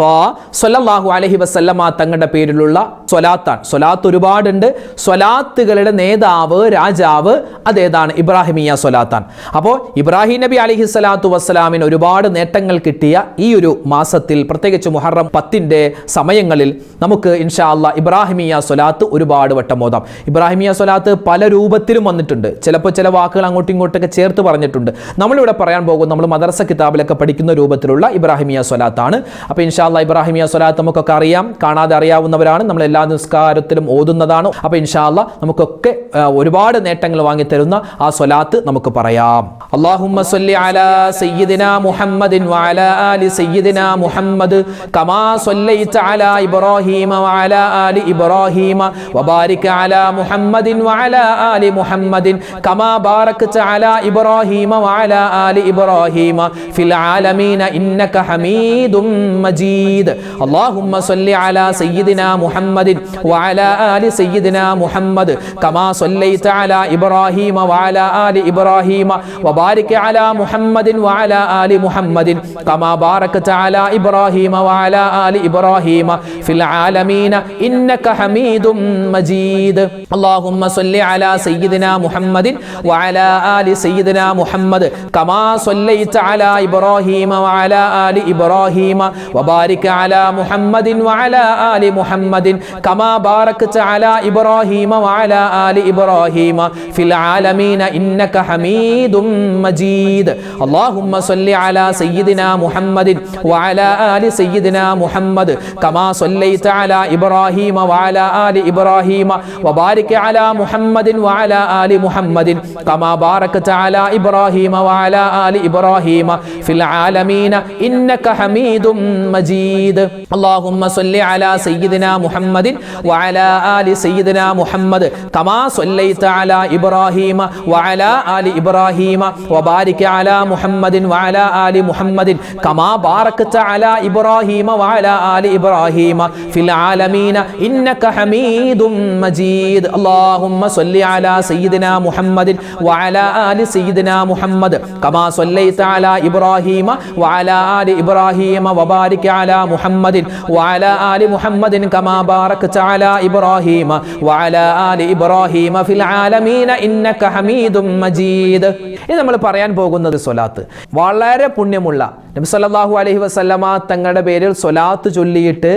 സ്വല്ലല്ലാഹു അലൈഹി വസല്ലമ തങ്ങളുടെ പേരിലുള്ള സ്വലാത്താണ്. സ്വലാത്ത് ഒരുപാടുണ്ട്. സ്വലാത്തുകളുടെ നേതാവ്, രാജാവ് അതേതാണ്? ഇബ്രാഹിമിയ സ്വലാത്താണ്. അപ്പോൾ ഇബ്രാഹിം നബി അലൈഹി സ്വലാത്തു വസ്സലാമിന് ഒരുപാട് നേട്ടങ്ങൾ കിട്ടിയ ഈ ഒരു മാസത്തിൽ, പ്രത്യേകിച്ച് മുഹറം 10ന്റെ സമയങ്ങളിൽ നമുക്ക് ഇൻഷാ അല്ലാഹ് ഇബ്രാഹിമിയ സ്വലാത്ത് ഒരുപാട് വട്ടം ഓതാം. ഇബ്രാഹിമിയ സ്വലാത്ത് പല രൂപത്തിലും വന്നിട്ടുണ്ട്. ചിലപ്പോൾ ചില വാക്കുകൾ അങ്ങോട്ടും ഇങ്ങോട്ടൊക്കെ ചേർത്ത് പറഞ്ഞിട്ടുണ്ട്. നമ്മളിവിടെ പറയാൻ പോകും, നമ്മൾ മദ്രസ കിതാബിലൊക്കെ പഠിക്കുന്ന രൂപത്തിലുള്ള ഇബ്രാഹിമിയ സ്വലാത്താണ്. അപ്പോൾ ഇൻഷാ അല്ലാഹ് ഇബ്രാഹിമിയ സ്വലാത്ത് നമുക്കൊക്കെ അറിയാം, കാണാതെ അറിയാവുന്നവരാണ്, നമ്മൾ എല്ലാ നിസ്കാരത്തിലും ഓതുന്നതാണ്. അപ്പോൾ ഇൻഷാ അല്ലാഹ് നമുക്കൊക്കെ ഒരുപാട് നേട്ടങ്ങൾ വാങ്ങിത്തരുന്ന ആ സ്വലാത്ത് നമുക്ക് പറയാം. അല്ലാഹുമ്മ സ്വല്ലി അലാ സയ്യിദിനാ മുഹമ്മദിൻ വഅലാ ആലി സയ്യിദിനാ മുഹമ്മദ് കമാ സ്വല്ലൈത അലാ ഇബ്രാഹീമ വഅലാ ആലി ഇബ്രാഹീമ വബാരിക് അലാ മുഹമ്മദിൻ വഅലാ ആലി മുഹമ്മദിൻ കമാ ബാരക്ത അലാ ഇബ്രാഹീമ വഅലാ ആലി ഇബ്രാഹീമ ഫിൽ ആലമീന ഇന്നക ഹമീദും മജീദ്. അല്ലാഹുമ്മ സ്വല്ലി അലാ സയ്യിദിനാ മുഹമ്മദിൻ വഅലാ ആലി സയ്യിദിനാ മുഹമ്മദ് കമാ സ്വല്ലൈത അലാ ഇബ്രാഹീമ വഅലാ ആലി ഇബ്രാഹീമ വബാരിക് അലാ മുഹമ്മദിൻ വഅലാ ആലി മുഹമ്മദിൻ കമാ ബാരക്ത അലാ ഇബ്രാഹീമ വഅലാ ആലി ഇബ്രാഹീമ ഫിൽ ആലമീന ഇന്നക ഹമീദും മജീദ്. അല്ലാഹുമ്മ സ്വല്ലി അലാ സയ്യിദിനാ മുഹമ്മദിൻ വഅലാ ആലി സയ്യിദിനാ മുഹമ്മദ് കമാ സ്വല്ലൈത അലാ ഇബ്രാഹീമ വഅലാ ആലി ഇബ്രാഹീമ വബാരിക് അലാ മുഹമ്മദിൻ വഅലാ ആലി മുഹമ്മദിൻ കമാ ബാരക്ത അലാ ഇബ്രാഹീമ വഅലാ ആലി ഇബ്രാഹീമ ഫിൽ ആലമീന ഇന്നക ഹമീദും മജീദ്. അല്ലാഹുമ്മ സ്വല്ലി അലാ സയ്യിദിനാ മുഹമ്മദിൻ വഅലാ ആലി സയ്യിദിനാ മുഹമ്മദ് കമാ സ്വല്ലൈത അലാ ഇബ്രാഹീമ വഅലാ ആലി ഇബ്രാഹീമ വബാരിക് അലാ മുഹമ്മദിൻ വഅലാ ആലി മുഹമ്മദിൻ കമാ ബാരക്ത അലാ ഇബ്രാഹീമ വഅലാ ആലി ഇബ്രാഹീമ ഫിൽ ആലമീന ഇന്നക ഹമീദും മജീദ്. അല്ലാഹുമ്മ സ്വല്ലി അലാ സയ്യിദിനാ മുഹമ്മദിൻ വഅലാ ആലി സയ്യിദിനാ മുഹമ്മദ് കമാ സ്വല്ലൈത അലാ ഇബ്രാഹീമ വഅലാ ആലി ഇബ്രാഹീമ വബാരിക് അലാ മുഹമ്മദിൻ വഅലാ ആലി മുഹമ്മദിൻ കമാ ബാരക്ത അലാ ഇബ്രാഹീമ വഅലാ ആലി ഇബ്രാഹീമ ഫിൽ ആലമീന ഇന്നക ഹമീദും മജീദ്. അല്ലാഹുമ്മ സ്വല്ലി അലാ സയ്യിദിനാ മുഹമ്മദിൻ വഅലാ ആലി സയ്യിദിനാ മുഹമ്മദ് കമാ സ്വല്ലൈത അലാ ഇബ്രാഹീമ വഅലാ ആലി ഇബ്രാഹീമ വബാരിക് അലാ മുഹമ്മദിൻ വഅലാ ആലി മുഹമ്മദിൻ കമാ ബാരക്ത അലാ ഇബ്രാഹീമ വഅലാ ആലി ഇബ്രാഹീമ ഫിൽ ആലമീന ഇന്നക ഹമീദും മജീദ്. ഇനി നമ്മൾ പറയാൻ പോകുന്നത് സ്വലാത്ത് വളരെ പുണ്യമുള്ള നബി സല്ലല്ലാഹു അലൈഹി വസല്ലമ തങ്ങളുടെ പേരിൽ സ്വലാത്ത് ചൊല്ലിയിട്ട്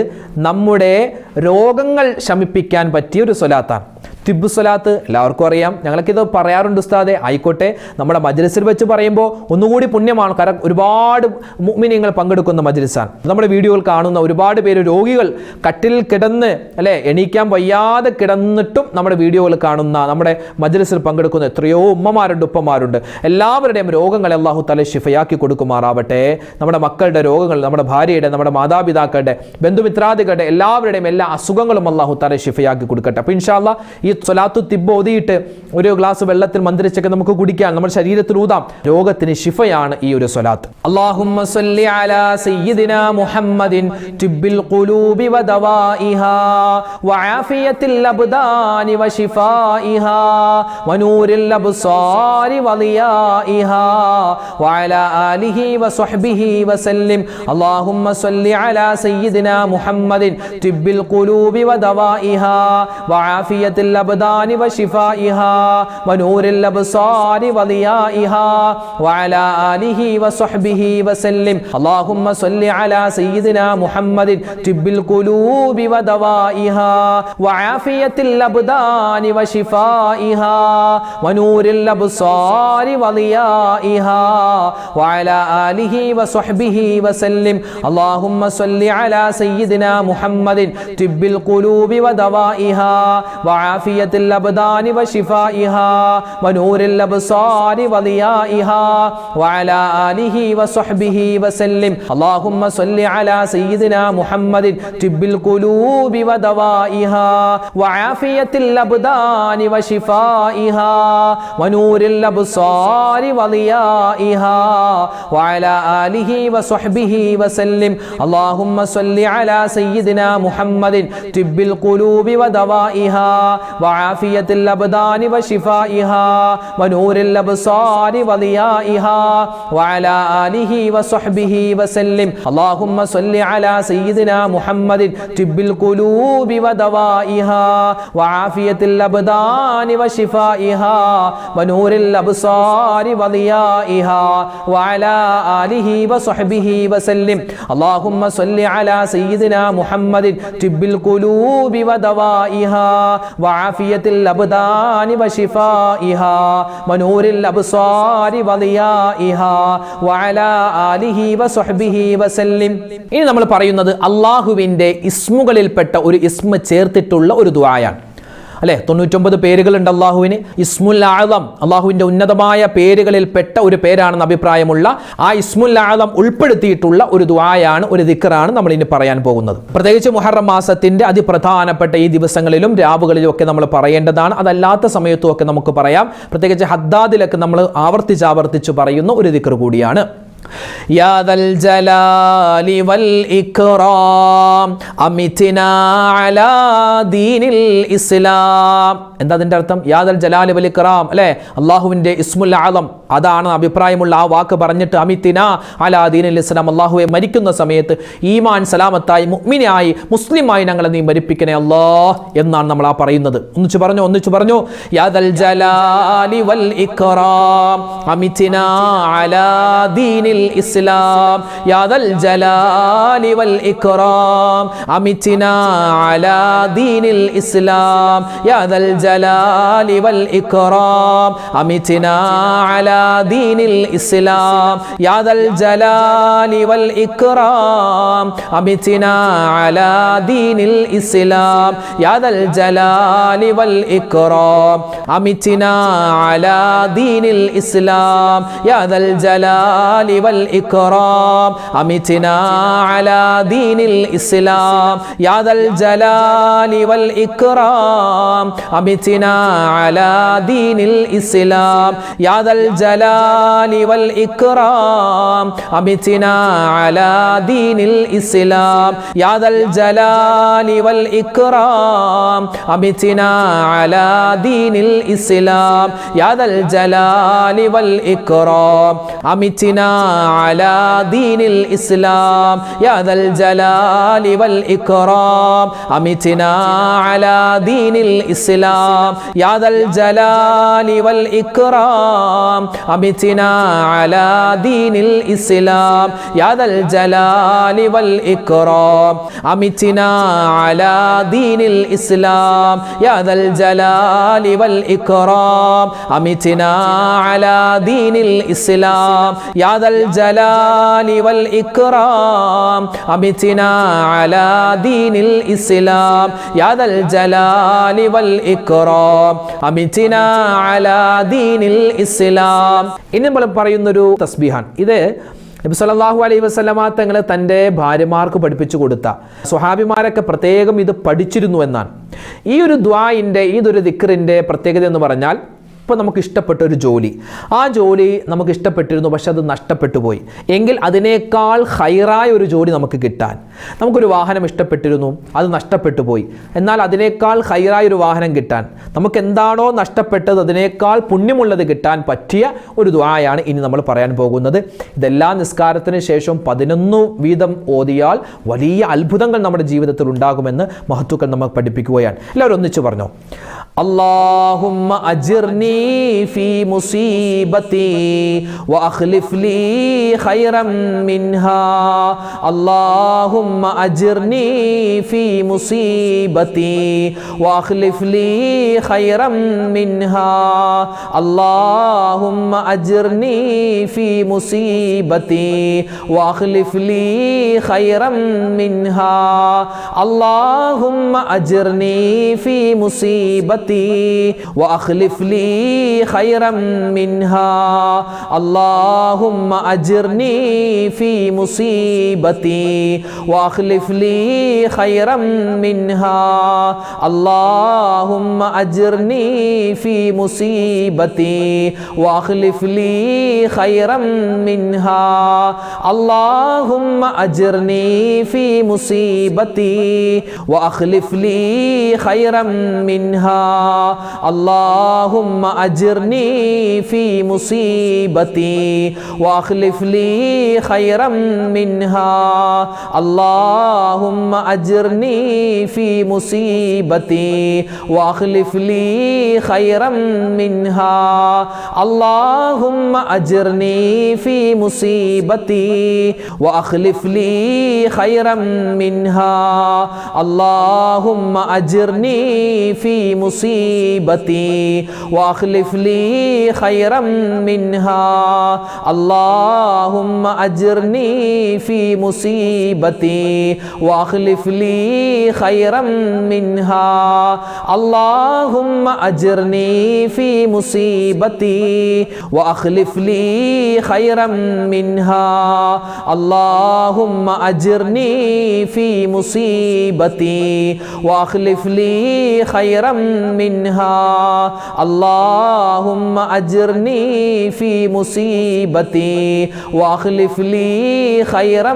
നമ്മുടെ രോഗങ്ങൾ ശമിപ്പിക്കാൻ പറ്റിയ ഒരു സ്വലാത്താണ് തിബ്ബു സ്വലാത്ത്. എല്ലാവർക്കും അറിയാം, ഞങ്ങൾക്കിത് പറയാറുണ്ട് ഉസ്താദെ. ആയിക്കോട്ടെ, നമ്മുടെ മജ്ലിസിൽ വെച്ച് പറയുമ്പോൾ ഒന്നുകൂടി പുണ്യമാണ്. കാരണം ഒരുപാട് മുഅ്മിനീങ്ങൾ പങ്കെടുക്കുന്ന മജ്ലിസാണ്. നമ്മുടെ വീഡിയോയിൽ കാണുന്ന ഒരുപാട് പേര് രോഗികൾ കട്ടിലിൽ കിടന്ന് അല്ലെ എണീക്കാൻ വയ്യാതെ കിടന്നിട്ടും നമ്മുടെ വീഡിയോയിൽ കാണുന്ന നമ്മുടെ മജ്ലിസിൽ പങ്കെടുക്കുന്ന എത്രയോ ഉമ്മമാരുണ്ട്, ഉപ്പമാരുണ്ട്. എല്ലാവരുടെയും രോഗങ്ങളെ അല്ലാഹു തആല ശിഫയാക്കി കൊടുക്കുമാറാവട്ടെ. നമ്മുടെ മക്കളുടെ രോഗങ്ങൾ, നമ്മുടെ ഭാര്യയുടെ, നമ്മുടെ മാതാപിതാക്കളുടെ, ബന്ധുമിത്രാദികളുടെ എല്ലാവരുടെയും എല്ലാ അസുഖങ്ങളും അല്ലാഹു തആല ശിഫയാക്കി കൊടുക്കട്ടെ. അപ്പോൾ ഇൻഷാ അല്ലാഹ് ഈ സ്വലാത്തു തിബ്ബ് ഓതിയിട്ട് ഒരു ഗ്ലാസ് വെള്ളത്തിൽ മന്ത്രിച്ചൊക്കെ നമുക്ക് കുടിക്കാൻ, നമ്മുടെ ശരീരത്തിൽ ഊതാം. രോഗത്തിന് ശിഫയാണ് ഈ ഒരു സ്വലാത്ത്. അല്ലാഹുമ്മ സ്വല്ലി അലാ സയ്യിദിനാ മുഹമ്മദിൻ തിബ്ബിൽ ഖുലൂബി വദവാഇഹാ വആഫിയത്തിൽ അബ്ദാനി വശിഫാഇഹാ വനൂരിൽ അബ്സാരി വലിയാഇഹാ വഅലാ ആലിഹി വസ്വഹ്ബിഹി വസല്ലിം. അല്ലാഹുമ്മ സ്വല്ലി അലാ സയ്യിദിനാ മുഹമ്മദിൻ തിബ്ബിൽ ഖുലൂബി വദവാഇഹാ വആഫിയത്തിൽ الأبدان وشفائها ونور الأبصار وضيائها وعلى آله وصحبه وسلم. اللهم صل على سيدنا محمد طب القلوب ودوائها وعافية الأبدان وشفائها ونور الأبصار وضيائها وعلى آله وصحبه وسلم. اللهم صل على سيدنا محمد طب القلوب ودوائها وعافية الأبدان وشفائها ونور الأبصار وضيائها وعلى آله وصحبه وسلم. اللهم صل على سيدنا محمد طب القلوب ودوائها وعافية الأبدان وشفائها ونور الأبصار وضيائها وعلى آله وصحبه وسلم. اللهم صل على سيدنا محمد طب القلوب ودوائها وعافية الأبدان وشفائها ونور الأبصار وضيائها وعلى آله وصحبه وسلم. اللهم صل على سيدنا محمد طب القلوب ودوائها وعافية الأبدان وشفائها ونور الأبصار وضيائها وعلى آله وصحبه وسلم. اللهم صل على سيدنا محمد طب القلوب ودوائها وعافية الأبدان وشفائها ونور الأبصار وضيائها وعلى آله وصحبه وسلم. ഇനി നമ്മൾ പറയുന്നത് അല്ലാഹുവിൻ്റെ ഇസ്മുകളിൽപ്പെട്ട ഒരു ഇസ്മ ചേർത്തിട്ടുള്ള ഒരു ദുആയാണ് അല്ലെ. 99 പേരുകളുണ്ട് അള്ളാഹുവിന്. ഇസ്മുൽ ആളം അള്ളാഹുവിൻ്റെ ഉന്നതമായ പേരുകളിൽ പെട്ട ഒരു പേരാണെന്ന് അഭിപ്രായമുള്ള ആ ഇസ്മുൽ ആളം ഉൾപ്പെടുത്തിയിട്ടുള്ള ഒരു ദുആയാണ്, ഒരു ദിക്റാണ് നമ്മൾ ഇനി പറയാൻ പോകുന്നത്. പ്രത്യേകിച്ച് മുഹറം മാസത്തിന്റെ അതിപ്രധാനപ്പെട്ട ഈ ദിവസങ്ങളിലും രാവുകളിലും ഒക്കെ നമ്മൾ പറയേണ്ടതാണ്. അതല്ലാത്ത സമയത്തും ഒക്കെ നമുക്ക് പറയാം. പ്രത്യേകിച്ച് ഹദ്ദാദിലൊക്കെ നമ്മൾ ആവർത്തിച്ച് പറയുന്ന ഒരു ദിക്ർ കൂടിയാണ്. يا ذا الجلال والإكرام أمتنا على دين الإسلام. എന്താ അതിൻ്റെ അർത്ഥം? യാ ദൽ ജലാലി വൽ ഇക്റാം അല്ലേ, അള്ളാഹുവിൻ്റെ ഇസ്മുൽ ആളം അതാണ് അഭിപ്രായമുള്ള ആ വാക്ക് പറഞ്ഞിട്ട് അമിത്തിന അലാ ദീനിൽ ഇസ്ലാം, അള്ളാഹുവെ മരിക്കുന്ന സമയത്ത് ഈമാൻ സലാമത്തായി മുഅ്മിനായി മുസ്ലിമായി ഞങ്ങളെ നീ മരിപ്പിക്കണേ അല്ലാഹ് എന്നാണ് നമ്മൾ ആ പറയുന്നത്. ഒന്നിച്ചു പറഞ്ഞു യാ ദൽ ജലാലി വൽ ഇക്റാം അമിത്തിന അലാ ദീനിൽ ഇസ്ലാം യാ ദൽ ജലാലി വൽ ഇക്റാം അമിത്തിന അലാ ദീനിൽ ഇസ്ലാം യാ ദൽ ജലാലി വൽ ഇക്റാം അമിത്തിന അലാ ദീനിൽ ഇസ്ലാം യാ ദൽ ജലാലി വൽ ഇക്റാം അമിത്തിന അലാ ദീനിൽ ഇസ്ലാം യാ ദൽ ജലാലി വൽ ഇക്റാം അമിത്തിന അലാ ദീനിൽ ഇസ്ലാം യാ ദൽ ജലാലി വൽ ഇക്റാം അമിത്തിന അലാ ദീനിൽ ഇസ്ലാം യാ ദൽ ജലാലി വൽ ഇക്റാം അമിത്തിന അലാ ദീനിൽ ഇസ്ലാം യാ ദൽ ജലാലി വൽ ഇക്റാം അമിത്തിന അലാ ദീനിൽ ഇസ്ലാം യാ ദൽ ജലാലി വൽ ഇക്റാം അമിത്തിന അലാ ദീനിൽ ഇസ്ലാം യാ ദൽ ജലാലി വൽ ഇക്റാം അമിത്തിന على دين الإسلام يا ذا الجلال والإكرام أمتنا على دين الإسلام يا ذا الجلال والإكرام أمتنا على دين الإسلام يا ذا الجلال والإكرام أمتنا على دين الإسلام يا ذا الجلال والإكرام أمتنا على دين الإسلام يا ذا الجلال والإكرام أمتنا على دين الإسلام يا ذا الجلال والإكرام أمتنا على دين الإسلام ഇനി നമ്മൾ പറയുന്നൊരു തസ്ബീഹാണ്. ഇത് നബി സല്ലല്ലാഹു അലൈഹി വസല്ലമ തങ്ങൾ തൻ്റെ ഭാര്യമാർക്ക് പഠിപ്പിച്ചു കൊടുത്ത സ്വഹാബിമാരൊക്കെ പ്രത്യേകം ഇത് പഠിച്ചിരുന്നു എന്നാണ്. ഈ ഒരു ദുആഇൻ്റെ ഇതൊരു ദിക്റിൻ്റെ പ്രത്യേകത എന്ന് പറഞ്ഞാൽ, ഇപ്പോൾ നമുക്ക് ഇഷ്ടപ്പെട്ട ഒരു ജോലി, ആ ജോലി നമുക്ക് ഇഷ്ടപ്പെട്ടിരുന്നു, പക്ഷെ അത് നഷ്ടപ്പെട്ടു പോയി എങ്കിൽ അതിനേക്കാൾ ഹൈറായ ഒരു ജോലി നമുക്ക് കിട്ടാൻ, നമുക്കൊരു വാഹനം ഇഷ്ടപ്പെട്ടിരുന്നു, അത് നഷ്ടപ്പെട്ടു പോയി, എന്നാൽ അതിനേക്കാൾ ഹൈറായ ഒരു വാഹനം കിട്ടാൻ, നമുക്ക് എന്താണോ നഷ്ടപ്പെട്ടത് അതിനേക്കാൾ പുണ്യമുള്ളത് കിട്ടാൻ പറ്റിയ ഒരു ദുആയാണ് ഇനി നമ്മൾ പറയാൻ പോകുന്നത്. ഇതെല്ലാ നിസ്കാരത്തിന് ശേഷം 11 വീതം ഓതിയാൽ വലിയ അത്ഭുതങ്ങൾ നമ്മുടെ ജീവിതത്തിൽ ഉണ്ടാകുമെന്ന് മഹത്തുക്കൾ നമ്മൾ പഠിപ്പിക്കുകയാണ്. എല്ലാവരും ഒന്നിച്ച് പറഞ്ഞോ, اللهم أجرني في مصيبتي وأخلف لي خيرا منها اللهم أجرني في مصيبتي وأخلف لي خيرا منها اللهم أجرني في مصيبتي وأخلف لي خيرا منها اللهم أجرني في مصيبتي وأخلف لي خيرا منها اللهم أجرني في مصيبتي وأخلف لي خيرا منها اللهم أجرني في مصيبتي وأخلف لي خيرا منها اللهم أجرني في مصيبتي وأخلف لي خيرا منها اللهم أجرني في مصيبتي وأخلف لي خيرا منها اللهم أجرني في مصيبتي وأخلف لي خيرا منها اللهم أجرني في مصيبتي وأخلف لي خيرا منها اللهم أجرني في مصيبتي وأخلف لي خيرا منها اللهم أجرني في مصيبتي وأخلف لي خيرا منها اللهم أجرني في مصيبتي وأخلف لي خيرا منها اللهم أجرني في مصيبتي وأخلف لي خيرا منها اللهم أجرني في مصيبتي وأخلف لي خيرا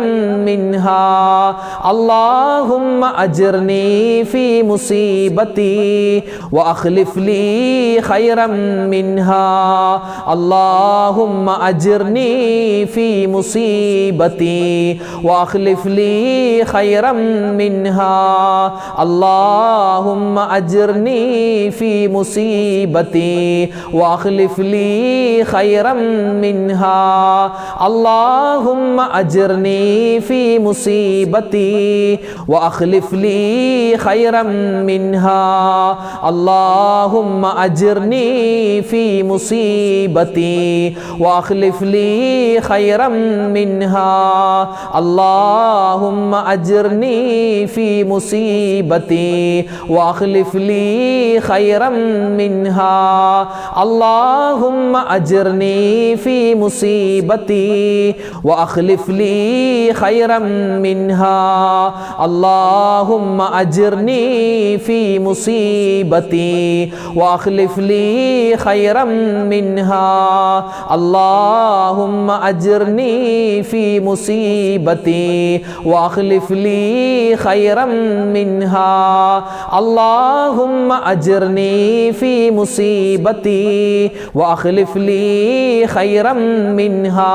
منها اللهم أجرني في مصيبتي وأخلف لي خيرا منها اللهم أجرني في مصيبتي وأخلف لي خيرا منها اللهم أجرني في مصيبتي وأخلف لي خيرا منها اللهم أجرني في مصيبتي وأخلف لي خيرا منها اللهم أجرني في مصيبتي وأخلف لي خيرا منها اللهم أجرني في مصيبتي وأخلف لي خيرا منها اللهم أجرني في مصيبتي وأخلف لي خيرا منها اللهم أجرني في مصيبتي وأخلف لي خيرا منها اللهم أجرني في مصيبتي وأخلف لي خيرا منها اللهم أجرني في مصيبتي وأخلف لي خيرا منها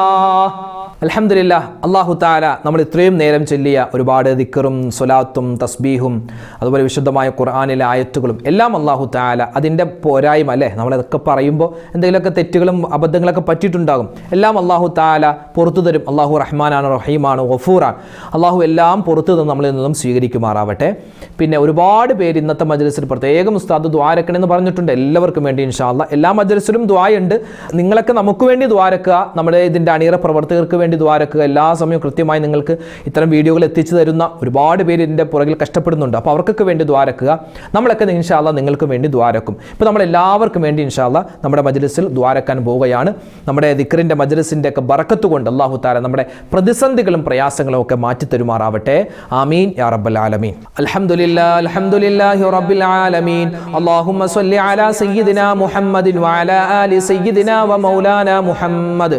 അൽഹംദുലില്ലാഹ്, അല്ലാഹു തആല നമ്മൾ ഇത്രയും നേരം ചൊല്ലിയ ഒരുപാട് ദിക്റും സ്വലാത്തും തസ്ബീഹും അതുപോലെ വിശുദ്ധമായ ഖുർആനിലെ ആയത്തുകളും എല്ലാം അല്ലാഹു തആല അതിൻ്റെ പോരായ്മ അല്ലേ, നമ്മളതൊക്കെ പറയുമ്പോൾ എന്തെങ്കിലുമൊക്കെ തെറ്റുകളും അബദ്ധങ്ങളൊക്കെ പറ്റിയിട്ടുണ്ടാകും. എല്ലാം അല്ലാഹു തആല പുറത്തു തരും. അല്ലാഹു റഹ്മാനാണ്, റഹീമാണ്, ഗഫൂറാണ്. അല്ലാഹു എല്ലാം പുറത്തു നിന്ന് നമ്മളിൽ നിന്നും സ്വീകരിക്കുമാറാവട്ടെ. പിന്നെ ഒരുപാട് പേര് ഇന്നത്തെ മജ്‌ലിസിൽ പ്രത്യേകം ഉസ്താദ് ദുആരക്കണമെന്ന് പറഞ്ഞിട്ടുണ്ട്. എല്ലാവർക്കും വേണ്ടി ഇൻഷാ അല്ലാഹ് എല്ലാ മജ്‌ലിസിലും ദുആയുണ്ട്. നിങ്ങളൊക്കെ നമുക്ക് വേണ്ടി ദുആരക്കുക, നമ്മുടെ ഇതിൻ്റെ അണിയറ പ്രവർത്തകർക്ക് വേണ്ടി ദുആരക്കുക. എല്ലാ സമയവും കൃത്യമായി നിങ്ങൾക്ക് ഇത്തരം വീഡിയോകൾ എത്തിച്ചു തരുന്ന ഒരുപാട് പേര് ഇതിൻ്റെ പുറകിൽ കഷ്ടപ്പെടുന്നുണ്ട്. അപ്പോൾ അവർക്കൊക്കെ വേണ്ടി ദുആരക്കുക. നമ്മളൊക്കെ ഇൻഷാ അല്ലാഹ് നിങ്ങൾക്ക് വേണ്ടി ദുആരക്കും. ഇപ്പോൾ നമ്മളെല്ലാവർക്കും വേണ്ടി ഇൻഷാ അല്ലാഹ് നമ്മുടെ മജ്‌ലിസിൽ ദുആരക്കാൻ പോവുകയാണ്. നമ്മുടെ ദിക്റിൻ്റെ മജ്‌ലിസിൻ്റെ ഒക്കെ ബറക്കത്ത് കൊണ്ട് അല്ലാഹു തആല നമ്മുടെ പ്രതിസന്ധികളും പ്രയാസങ്ങളും ഒക്കെ മാറ്റിത്തരുമാറാവട്ടെ. ആമീൻ യാ റബ്ബൽ ആലമീൻ. അൽഹംദുലില്ലാഹി റബ്ബിൽ ആലമീൻ. അല്ലാഹുമ്മ സ്വല്ലി അലാ സയ്യിദിനാ മുഹമ്മദിൻ വഅലാ ആലി സയ്യിദിനാ വമൗലാനാ മുഹമ്മദ്.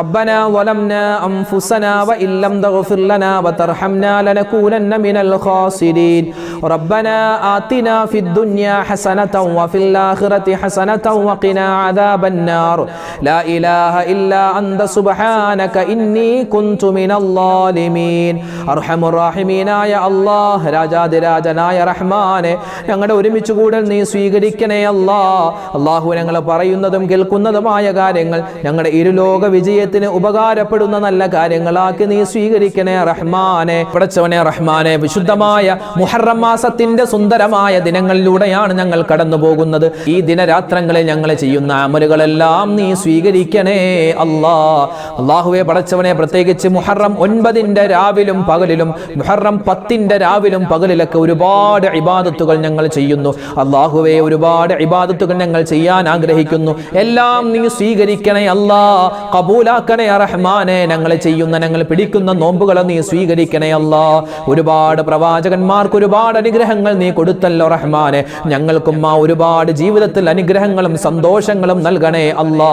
റബ്ബനാ വലംനാ അൻഫുസനാ വഇൻ ലം തഗ്ഫിർ ലനാ വതർഹംനാ ലനകൂനന്ന മിനൽ ഖാസിരീൻ. റബ്ബനാ ആതിനാ ഫിദ് ദുനിയാ ഹസനതൻ വഫിൽ ആഖിറതി ഹസനതൻ വഖിനാ അദാബൻ നാർ. ലാ ഇലാഹ ഇല്ലാ അൻത സുബ്ഹാനക ഇന്നി കുൻതു മിനൽ ളാലിമീൻ. അർഹമുർ റഹീമീനായ അല്ലാഹ്, രാജാതിരാജനായ റഹ്മാനെ, ഞങ്ങളുടെ ഒരുമിച്ച് കൂടൽ നീ സ്വീകരിക്കണേ അല്ലാ. അല്ലാഹു, ഞങ്ങൾ പറയുന്നതും കേൾക്കുന്നതുമായ കാര്യങ്ങൾ ഞങ്ങളുടെ ഇരുലോക വിജയത്തിന് ഉപകാരപ്പെടുന്ന നല്ല കാര്യങ്ങളാക്കി നീ സ്വീകരിക്കണേ റഹ്മാനെ. പടച്ചവനെ റഹ്മാനെ, വിശുദ്ധമായ മുഹറം മാസത്തിന്റെ സുന്ദരമായ ദിനങ്ങളിലൂടെയാണ് ഞങ്ങൾ കടന്നു പോകുന്നത്. ഈ ദിനരാത്രങ്ങളിൽ ഞങ്ങൾ ചെയ്യുന്ന അമലുകളെല്ലാം നീ സ്വീകരിക്കണേ അല്ലാ. അല്ലാഹുവേ പടച്ചവനെ, പ്രത്യേകിച്ച് മുഹറം 9 രാവിലും പകലിലും മുഹറം 10 രാവിലും പകലിലൊക്കെ ഒരുപാട് ഇബാദത്തുകൾ ഞങ്ങൾ ചെയ്യുന്നു. അല്ലാഹുവേ, ഒരുപാട് ഇബാദത്തുകൾ ഞങ്ങൾ ചെയ്യാൻ ആഗ്രഹിക്കുന്നു. എല്ലാം നീ സ്വീകരിക്കണേ അല്ലാ, കബൂലാക്കണേ റഹ്മാനെ. ഞങ്ങൾ പിടിക്കുന്ന നോമ്പുകളെ നീ സ്വീകരിക്കണേ അല്ലാ. ഒരുപാട് പ്രവാചകന്മാർക്ക് ഒരുപാട് അനുഗ്രഹങ്ങൾ നീ കൊടുത്തല്ലോ റഹ്മാനെ. ഞങ്ങൾക്കും ആ ഒരുപാട് ജീവിതത്തിൽ അനുഗ്രഹങ്ങളും സന്തോഷങ്ങളും നൽകണേ അല്ലാ.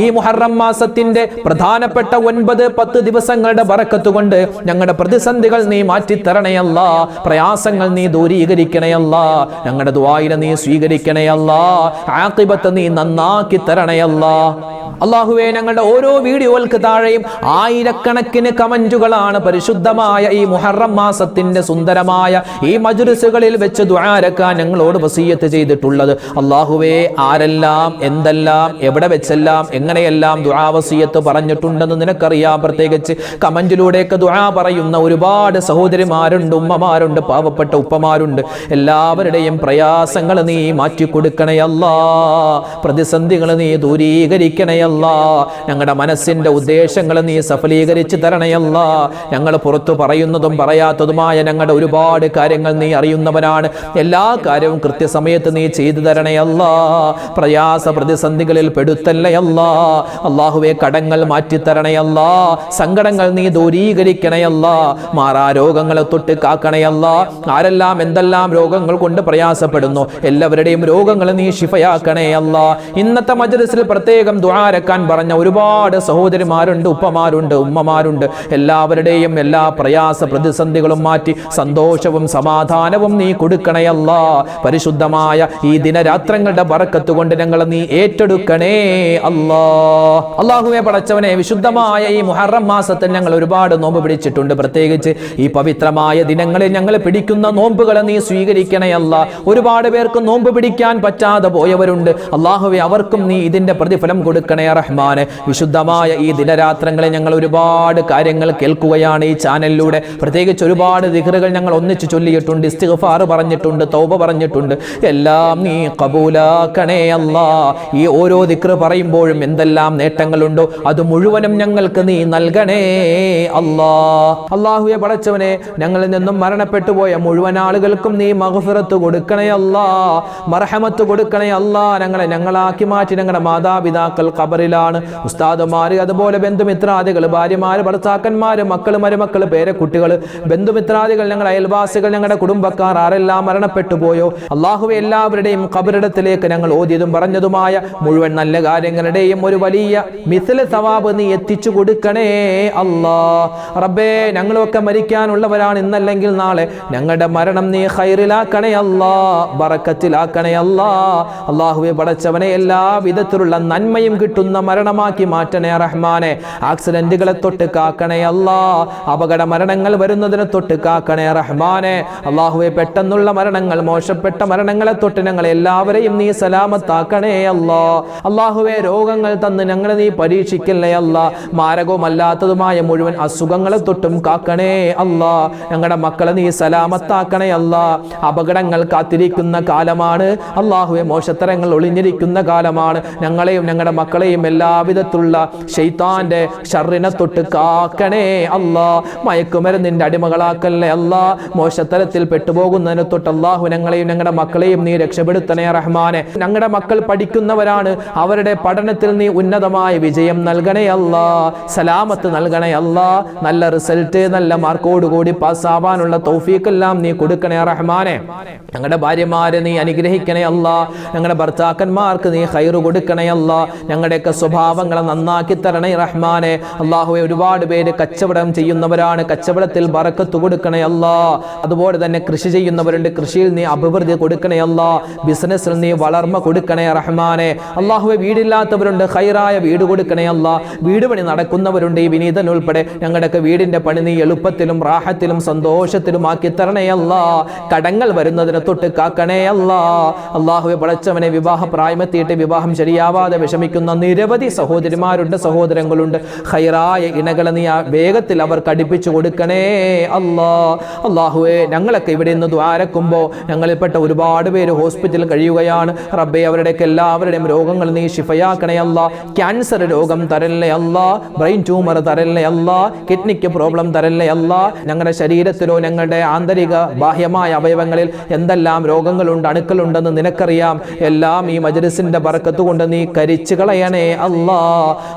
ഈ മുഹറം മാസത്തിന്റെ പ്രധാനപ്പെട്ട 9-10 ദിവസങ്ങളുടെ ബറക്കത്ത് കൊണ്ട് ഞങ്ങളുടെ പ്രതിസന്ധികൾ നീ മാറ്റിത്തരണേ അല്ലാ. പ്രയാസങ്ങൾ നീ ദൂരീകരിക്കണേ അല്ലാ. ഞങ്ങളുടെ ദുആയിനെ നീ സ്വീകരിക്കണേ അല്ലാ. ആഖിബത്ത് നീ നന്നാക്കി തരണേ അല്ലാ. അല്ലാഹുവേ, ഞങ്ങളുടെ ഓരോ വീഡിയോകൾക്ക് താഴെയും ആയിരക്കണക്കിന് കമന്റുകളാണ് പരിശുദ്ധമായ ഈ മുഹറം മാസത്തിന്റെ സുന്ദരമായ ഈ മജ്‌ലിസുകളിൽ വെച്ച് ദുആരക്കാൻ ഞങ്ങളോട് വസിയ്യത്ത് ചെയ്തിട്ടുള്ളത്. അല്ലാഹുവേ, ആരെല്ലാം എന്തെല്ലാം എവിടെ വെച്ചെല്ലാം എങ്ങനെയെല്ലാം ദുആ വസിയ്യത്ത് പറഞ്ഞിട്ടുണ്ടെന്ന് നിനക്കറിയാം. പ്രത്യേകിച്ച് കമന്റിലൂടെയൊക്കെ ദുആ പറയുന്ന ഒരുപാട് സഹോദരിമാരുണ്ട്, ഉമ്മമാരുണ്ട്, പാവപ്പെട്ട ഉപ്പമാരുണ്ട്. എല്ലാവരുടെയും പ്രയാസങ്ങൾ നീ മാറ്റിക്കൊടുക്കണേ അല്ലാ. പ്രതിസന്ധികൾ നീ ദൂരീകരിക്കണേ അല്ലാ. ഞങ്ങളുടെ മനസ്സിന്റെ ഉദ്ദേശങ്ങൾ നീ സഫലീകരിച്ച് തരണേ അല്ലാ. ഞങ്ങൾ പുറത്തു പറയുന്നതും പറയാത്തതുമായ ഞങ്ങളുടെ ഒരുപാട് കാര്യങ്ങൾ നീ അറിയുന്നവനാണ്. എല്ലാ കാര്യവും കൃത്യസമയത്ത് നീ ചെയ്തു തരണേ അല്ലാ. പ്രയാസ പ്രതിസന്ധികളിൽ പെടുത്തല്ലേ അല്ലാ. അല്ലാഹുവേ, കടങ്ങൾ മാറ്റിത്തരണേ അല്ലാ. സങ്കടങ്ങൾ നീ ദൂരീകരിക്കണേ അല്ലാ. മാറാ രോഗങ്ങളെ തൊട്ട് കാക്കണേ അല്ലാ. ആരെല്ലാം എന്തെല്ലാം രോഗങ്ങൾ കൊണ്ട് പ്രയാസപ്പെടുന്നു എല്ലാവരുടെയും രോഗങ്ങൾ നീ ശിഫയാക്കണേ അല്ലാ. ഇന്നത്തെ മജ്‌ലിസിൽ പ്രത്യേകം ദുആരക്കാൻ പറഞ്ഞ ഒരുപാട് സഹോദരിമാരുണ്ട്, ഉപ്പമാരുണ്ട്, ഉമ്മമാരുണ്ട്. എല്ലാവരുടെയും എല്ലാ പ്രയാസ പ്രതിസന്ധികളും മാറ്റി സന്തോഷവും സമാധാനവും നീ കൊടുക്കണേ അല്ലാ. പരിശുദ്ധമായ ഈ ദിനരാത്രങ്ങളുടെ ബറക്കത്ത് കൊണ്ട് ഞങ്ങളെ നീ ഏറ്റെടുക്കണേ അല്ലാ. അല്ലാഹുവേ പടച്ചവനെ, വിശുദ്ധമായ ഈ മുഹറം മാസത്തിൽ ഞങ്ങൾ ഒരുപാട് നോമ്പ് പിടിച്ചിട്ടുണ്ട്. പ്രത്യേകിച്ച് ഈ പവിത്രമായ ദിനങ്ങളിൽ ഞങ്ങൾ പിടിക്കുന്ന നോമ്പുകളെ നീ സ്വീകരിക്കണേ അല്ലാ. ഒരുപാട് പേർക്ക് നോമ്പ് പിടിക്കാൻ പറ്റാതെ പോയവരുണ്ട്. അല്ലാഹുവേ, അവർക്കും നീ ഇതിന്റെ പ്രതിഫലം കൊടുക്കണേ റഹ്മാനെ. വിശുദ്ധമായ ഈ ദിനരാത്രങ്ങളിൽ ഞങ്ങൾ ഒരുപാട് കാര്യങ്ങൾ കേൾക്കുകയാണ് ഈ ചാനലിലൂടെ. പ്രത്യേകിച്ച് ഒരുപാട് ദിക്റുകൾ ഞങ്ങൾ ഒന്നിച്ച് ചൊല്ലിയിട്ടുണ്ട്, ഇസ്തിഗ്ഫാർ പറഞ്ഞിട്ടുണ്ട്, തൗബ പറഞ്ഞിട്ടുണ്ട്. എല്ലാം നീ ഖബൂലാക്കണേ അല്ലാ. ഈ ഓരോ ദിക്റ് പറയുമ്പോഴും എന്തെല്ലാം നേട്ടങ്ങളുണ്ടോ അത് മുഴുവനും ഞങ്ങൾക്ക് നീ നൽകണേ അല്ലാ. അല്ലാഹുവേ പടച്ചവനെ, ഞങ്ങളിൽ നിന്നും മരണപ്പെട്ടു പോയ മുഴുവൻ ആളുകൾക്കും നീ മഗ്ഫിറത്ത് കൊടുക്കണേ അല്ലാ, മർഹമത്ത് കൊടുക്കണേ അല്ലാ. ഞങ്ങളാക്കി മാറ്റി ഞങ്ങളുടെ മാതാപിതാക്കൾ ഖബറിലാണ്. ഉസ്താദുമാര്, അതുപോലെ ബന്ധുമിത്രാദികൾ, ഭാര്യമാര്, ഭർത്താക്കന്മാര്, മക്കള്, മരുമക്കള്, പേരക്കുട്ടികള്, ബന്ധുമിത്രാദികൾ, ഞങ്ങളുടെ അയൽവാസികൾ, ഞങ്ങളുടെ കുടുംബക്കാർ ആരെല്ലാം മരണപ്പെട്ടു പോയോ അല്ലാഹുവേ, എല്ലാവരുടെയും ഖബറിടത്തിലേക്ക് ഞങ്ങൾ ഓതിയതും പറഞ്ഞതുമായ മുഴുവൻ നല്ല കാര്യങ്ങളുടെയും ഒരു വലിയ മിസ്ല സവാബ് നീ എത്തിച്ചു കൊടുക്കണേ അല്ലാ. റബ്ബേ, ഞങ്ങളൊക്കെ മരിക്കാനുള്ളവരാണ്, ഇന്നല്ലെങ്കിൽ നാളെ. ഞങ്ങളുടെ മരണം നീ ഖൈറിലാക്കണേ അല്ലാ, ബറക്കത്തിലാക്കണേ അല്ലാ. അല്ലാഹുവേ പടച്ചവനെ, എല്ലാ വിധത്തിലുള്ള നന്മയും കിട്ടുന്ന മരണമാക്കി മാറ്റണേ റഹ്മാനെ. ആക്സിഡന്റ് ആക്സിഡന്റുകളെ തൊട്ട് കാക്കണേ അല്ലാ, അപകട മരണങ്ങൾ വരുന്നതിനെ തൊട്ട് കാക്കണേ റഹ്മാനെ. അല്ലാഹുവേ, പെട്ടെന്നുള്ള മരണങ്ങൾ, മോശപ്പെട്ട മരണങ്ങളെ തൊട്ട് ഞങ്ങൾ എല്ലാവരെയും നീ സലാമത്താക്കണേ അല്ലാ. അല്ലാഹുവേ, രോഗങ്ങൾ തന്ന് ഞങ്ങളെ നീ പരീക്ഷിക്കല്ലേ അല്ലാ. മാരകവുമല്ലാത്തതുമായ മുഴുവൻ അസുഖങ്ങളെ തൊട്ടും കാക്കണേ അല്ലാ. ഞങ്ങളുടെ മക്കളെ നീ സലാമത്താക്കണേ അല്ലാ. അപകടങ്ങൾ കാത്തിരിക്കുന്ന കാലമാണ് അല്ലാഹുവേ, മോശത്തരങ്ങൾ ഒളിഞ്ഞിരിക്കുന്ന കാലമാണ്. ഞങ്ങളെയും ഞങ്ങളുടെ മക്കളെയും എല്ലാവിധത്തിലുള്ള ശൈത്താന്റെ ഷർറിനെ തൊട്ട് കാക്കണേ അല്ലാ. മയക്കുമരുന്നിന്റെ അടിമകളാക്കല്ലേ അല്ലാ. മോശത്തരത്തിൽ പെട്ടുപോകുന്നതിനെ തൊട്ട് അല്ലാഹു ഞങ്ങളെയും ഞങ്ങളുടെ മക്കളെയും നീ രക്ഷപ്പെടുത്തണേ റഹ്മാനെ. ഞങ്ങളുടെ മക്കൾ പഠിക്കുന്നവരാണ്, അവരുടെ പഠനത്തിൽ നീ ഉന്നതമായ വിജയം നൽകണേ അല്ലാ, സലാമത്ത് നൽകണേ അല്ലാ. നല്ല റിസൾട്ട്, നല്ല മാർക്കോടുകൂടി പാസ്സാവാനുള്ള തൗഫീഖ് എല്ലാം നീ കൊടുക്കണേ റഹ്മാനെ. ഞങ്ങളുടെ ഭാര്യമാരെ നീ അനുഗ്രഹിക്കണേ അല്ലാ. ഞങ്ങളുടെ ഭർത്താക്കന്മാർക്ക് നീ ഖൈറ് കൊടുക്കണേ അല്ലാ. ഞങ്ങളുടെയൊക്കെ സ്വഭാവങ്ങളെ നന്നാക്കി തരണേ റഹ്മാനെ. അല്ലാഹുവേ, ഒരുപാട് പേര് കച്ചവടം ചെയ്യുന്നവരാണ്, കച്ചവടത്തിൽ ബറക്കത്ത് കൊടുക്കണേ അല്ലാ. അതുപോലെ തന്നെ കൃഷി ചെയ്യുന്നവരുണ്ട്, കൃഷിയിൽ നീ അഭിവൃദ്ധി കൊടുക്കണേ അല്ലാ. ബിസിനസ്സിൽ നീ വളർമ്മ കൊടുക്കണേ റഹ്മാനെ. അല്ലാഹുവേ, വീടില്ലാത്തവരുണ്ട്, ഖൈറായ വീട് കൊടുക്കണേ അല്ലാ. വീട് പണി നടക്കുന്നവരുണ്ട്, ഈ വിനീതൻ ഉൾപ്പെടെ ഞങ്ങളുടെയൊക്കെ വീടിന്റെ പണി നീ എളുപ്പത്തിലും റാഹത്തിലും സന്തോഷത്തിലും ആക്കി തരണേ അല്ലാ. കടങ്ങൾ വരുന്നതിനെ തൊട്ട് കാക്കണേ അല്ലാ. അല്ലാഹുവേ, പടച്ചവനെ, വിവാഹ പ്രായമെത്തിയിട്ട് വിവാഹം ശരിയാവാതെ വിഷമിക്കുന്ന നിരവധി സഹോദരിമാരുണ്ട്, സഹോദരങ്ങളുണ്ട്. ഖൈറായ ഇണകളെ നീ വേഗത്തിൽ അവർക്ക് അടുപ്പിച്ചു കൊടുക്കണേ അല്ലാ. അല്ലാഹുവേ, ഞങ്ങളൊക്കെ ഇവിടെ നിന്ന് ദ്വാരക്കുമ്പോൾ ഞങ്ങളിൽപ്പെട്ട ഒരുപാട് പേര് ഹോസ്പിറ്റലിൽ കഴിയുകയാണ്. റബ്ബേ, അവരുടെയൊക്കെ എല്ലാവരുടെയും രോഗങ്ങൾ നീ ശിഫയാക്കണേ അല്ലാ. ക്യാൻസർ രോഗം തരല്ലേ അല്ലാ, ബ്രെയിൻ ട്യൂമർ തരല്ലേ അല്ലാ, കിഡ്നിക്ക് പ്രോബ്ലം തരല്ലേ അല്ലാ. ഞങ്ങളുടെ ശരീരത്തിലോ ഞങ്ങളുടെ ആന്തരിക ബാഹ്യമായ അവയവങ്ങളിൽ എന്തെല്ലാം രോഗങ്ങളുണ്ട്, അണുക്കളുണ്ടെന്ന് നിനക്കറിയാം. എല്ലാം ഈ മജ്‌ലിസിന്റെ ബറക്കത്ത് കൊണ്ട് നീ കരിച്ചു കളയണേ അല്ലാ.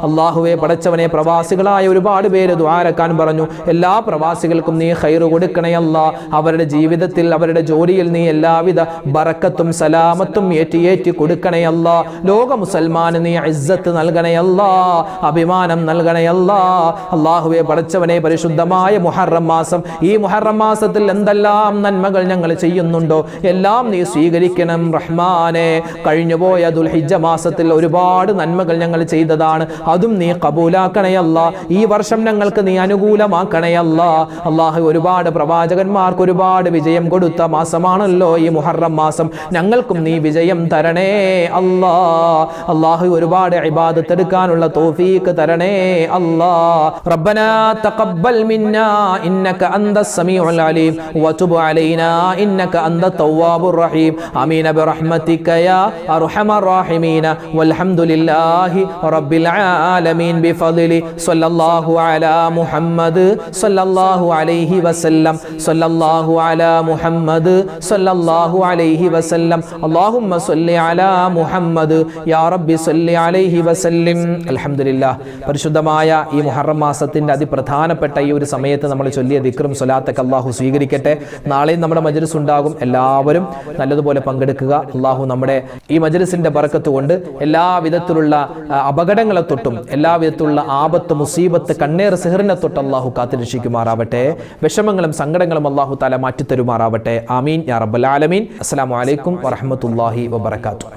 അല്ലാഹുവേ, പടച്ചവനെ, പ്രവാസികളായ ഒരുപാട് പേര് ദുആരക്കാൻ പറഞ്ഞു. എല്ലാ പ്രവാസികൾക്കും നീ ഖൈറ് കൊടുക്കണേ അല്ലാ. അവരുടെ ജീവിതത്തിൽ, അവരുടെ ജോലിയിൽ നീ എല്ലാവിധ ബറക്കത്തും സലാമത്തും ഏറ്റി കൊടുക്കണേ അല്ലാ. ലോക മുസൽമാന് നീ ഇസ്സത്ത് നൽകണേ അല്ലാ, അഭിമാനം നൽകണേ അല്ലാ. അല്ലാഹുവേ, പടച്ചവനെ, പരിശുദ്ധമായ മുഹറം മാസം, ഈ മുഹറം മാസത്തിൽ എന്തെല്ലാം നന്മകൾ ഞങ്ങൾ ചെയ്യുന്നുണ്ടോ എല്ലാം നീ സ്വീകരിക്കണം റഹ്മാനെ. കഴിഞ്ഞുപോയ ദുൽഹിജ്ജ മാസത്തിൽ ഒരുപാട് നന്മകൾ ഞങ്ങൾ ചെയ്തതാണ്, അതും നീ കബൂലാക്കണേ അല്ലാ. ഈ വർഷം ഞങ്ങൾക്ക് നീ അനുകൂലമാക്കണേ അല്ലാ. അല്ലാഹു, ഒരുപാട് പ്രവാചകന്മാർക്ക് ഒരുപാട് വിജയം കൊടുത്ത മാസമാണല്ലോ ഈ മുഹറം മാസം. ഞങ്ങൾക്കും നീ വിജയം തരണേ അല്ലാ. അല്ലാഹു, ഒരുപാട് ഇബാദത്ത് എടുക്കാനുള്ള തൗഫീഖ് തരണേ അല്ലാ. റബ്ബനാ തഖബ്ബൽ മിന്നാ ഇന്നക അന്തസ് സമീഉൽ അലീം വതുബ് അലൈനാ ഇന്നക അന്തത് തവ്വാബുർ റഹീം. ആമീൻ ബിറഹ്മതിക യാ അർഹമർ റഹീമീൻ. വൽഹംദുലില്ലാഹി റബ്ബിൽ ആലമീൻ ബിഫദ്ലി സ്വല്ലല്ലാഹു അലാ മുഹമ്മദ് സ്വല്ലല്ലാഹു അലൈഹി വസല്ലം. സ്വല്ലല്ലാഹു അലാ മുഹമ്മദ് സ്വല്ലല്ലാഹു അലൈഹി വസല്ലം. അല്ലാഹുമ്മ സ്വല്ലി അലാ മുഹമ്മദ് യാ റബ്ബി സ്വല്ലി അലൈഹി വസല്ലം. അൽഹംദുലില്ലാഹ്. പരിശുദ്ധമായ ഈ മുഹറം മാസത്തിന്റെ അതിപ്രധാനപ്പെട്ട ഈ ഒരു സമയത്ത് നമ്മൾ ചൊല്ലിയ ദിക്റും സ്വലാത്തൊക്കെ അല്ലാഹു സ്വീകരിക്കട്ടെ. നാളെയും നമ്മുടെ മജ്‌ലിസ് ഉണ്ടാകും, എല്ലാവരും നല്ലതുപോലെ പങ്കെടുക്കുക. അല്ലാഹു നമ്മുടെ ഈ മജ്‌ലിസിന്റെ ബറക്കത്ത് കൊണ്ട് എല്ലാവിധത്തിലുള്ള അപകടങ്ങളെ തൊട്ടും എല്ലാവിധത്തിലുള്ള ആപത്ത്, മുസീബത്ത്, കണ്ണേർ, സിഹറിനെ തൊട്ട് അല്ലാഹു കാത്തുരക്ഷിക്കുമാറാവട്ടെ. വിഷമങ്ങളും സങ്കടങ്ങളും അല്ലാഹു തആല മാറ്റിത്തരുമാറാവട്ടെ. ആമീൻ യാ റബ്ബൽ ആലമീൻ. അസ്സലാമു അലൈക്കും വറഹ്മത്തുള്ളാഹി വബറകാതുഹു.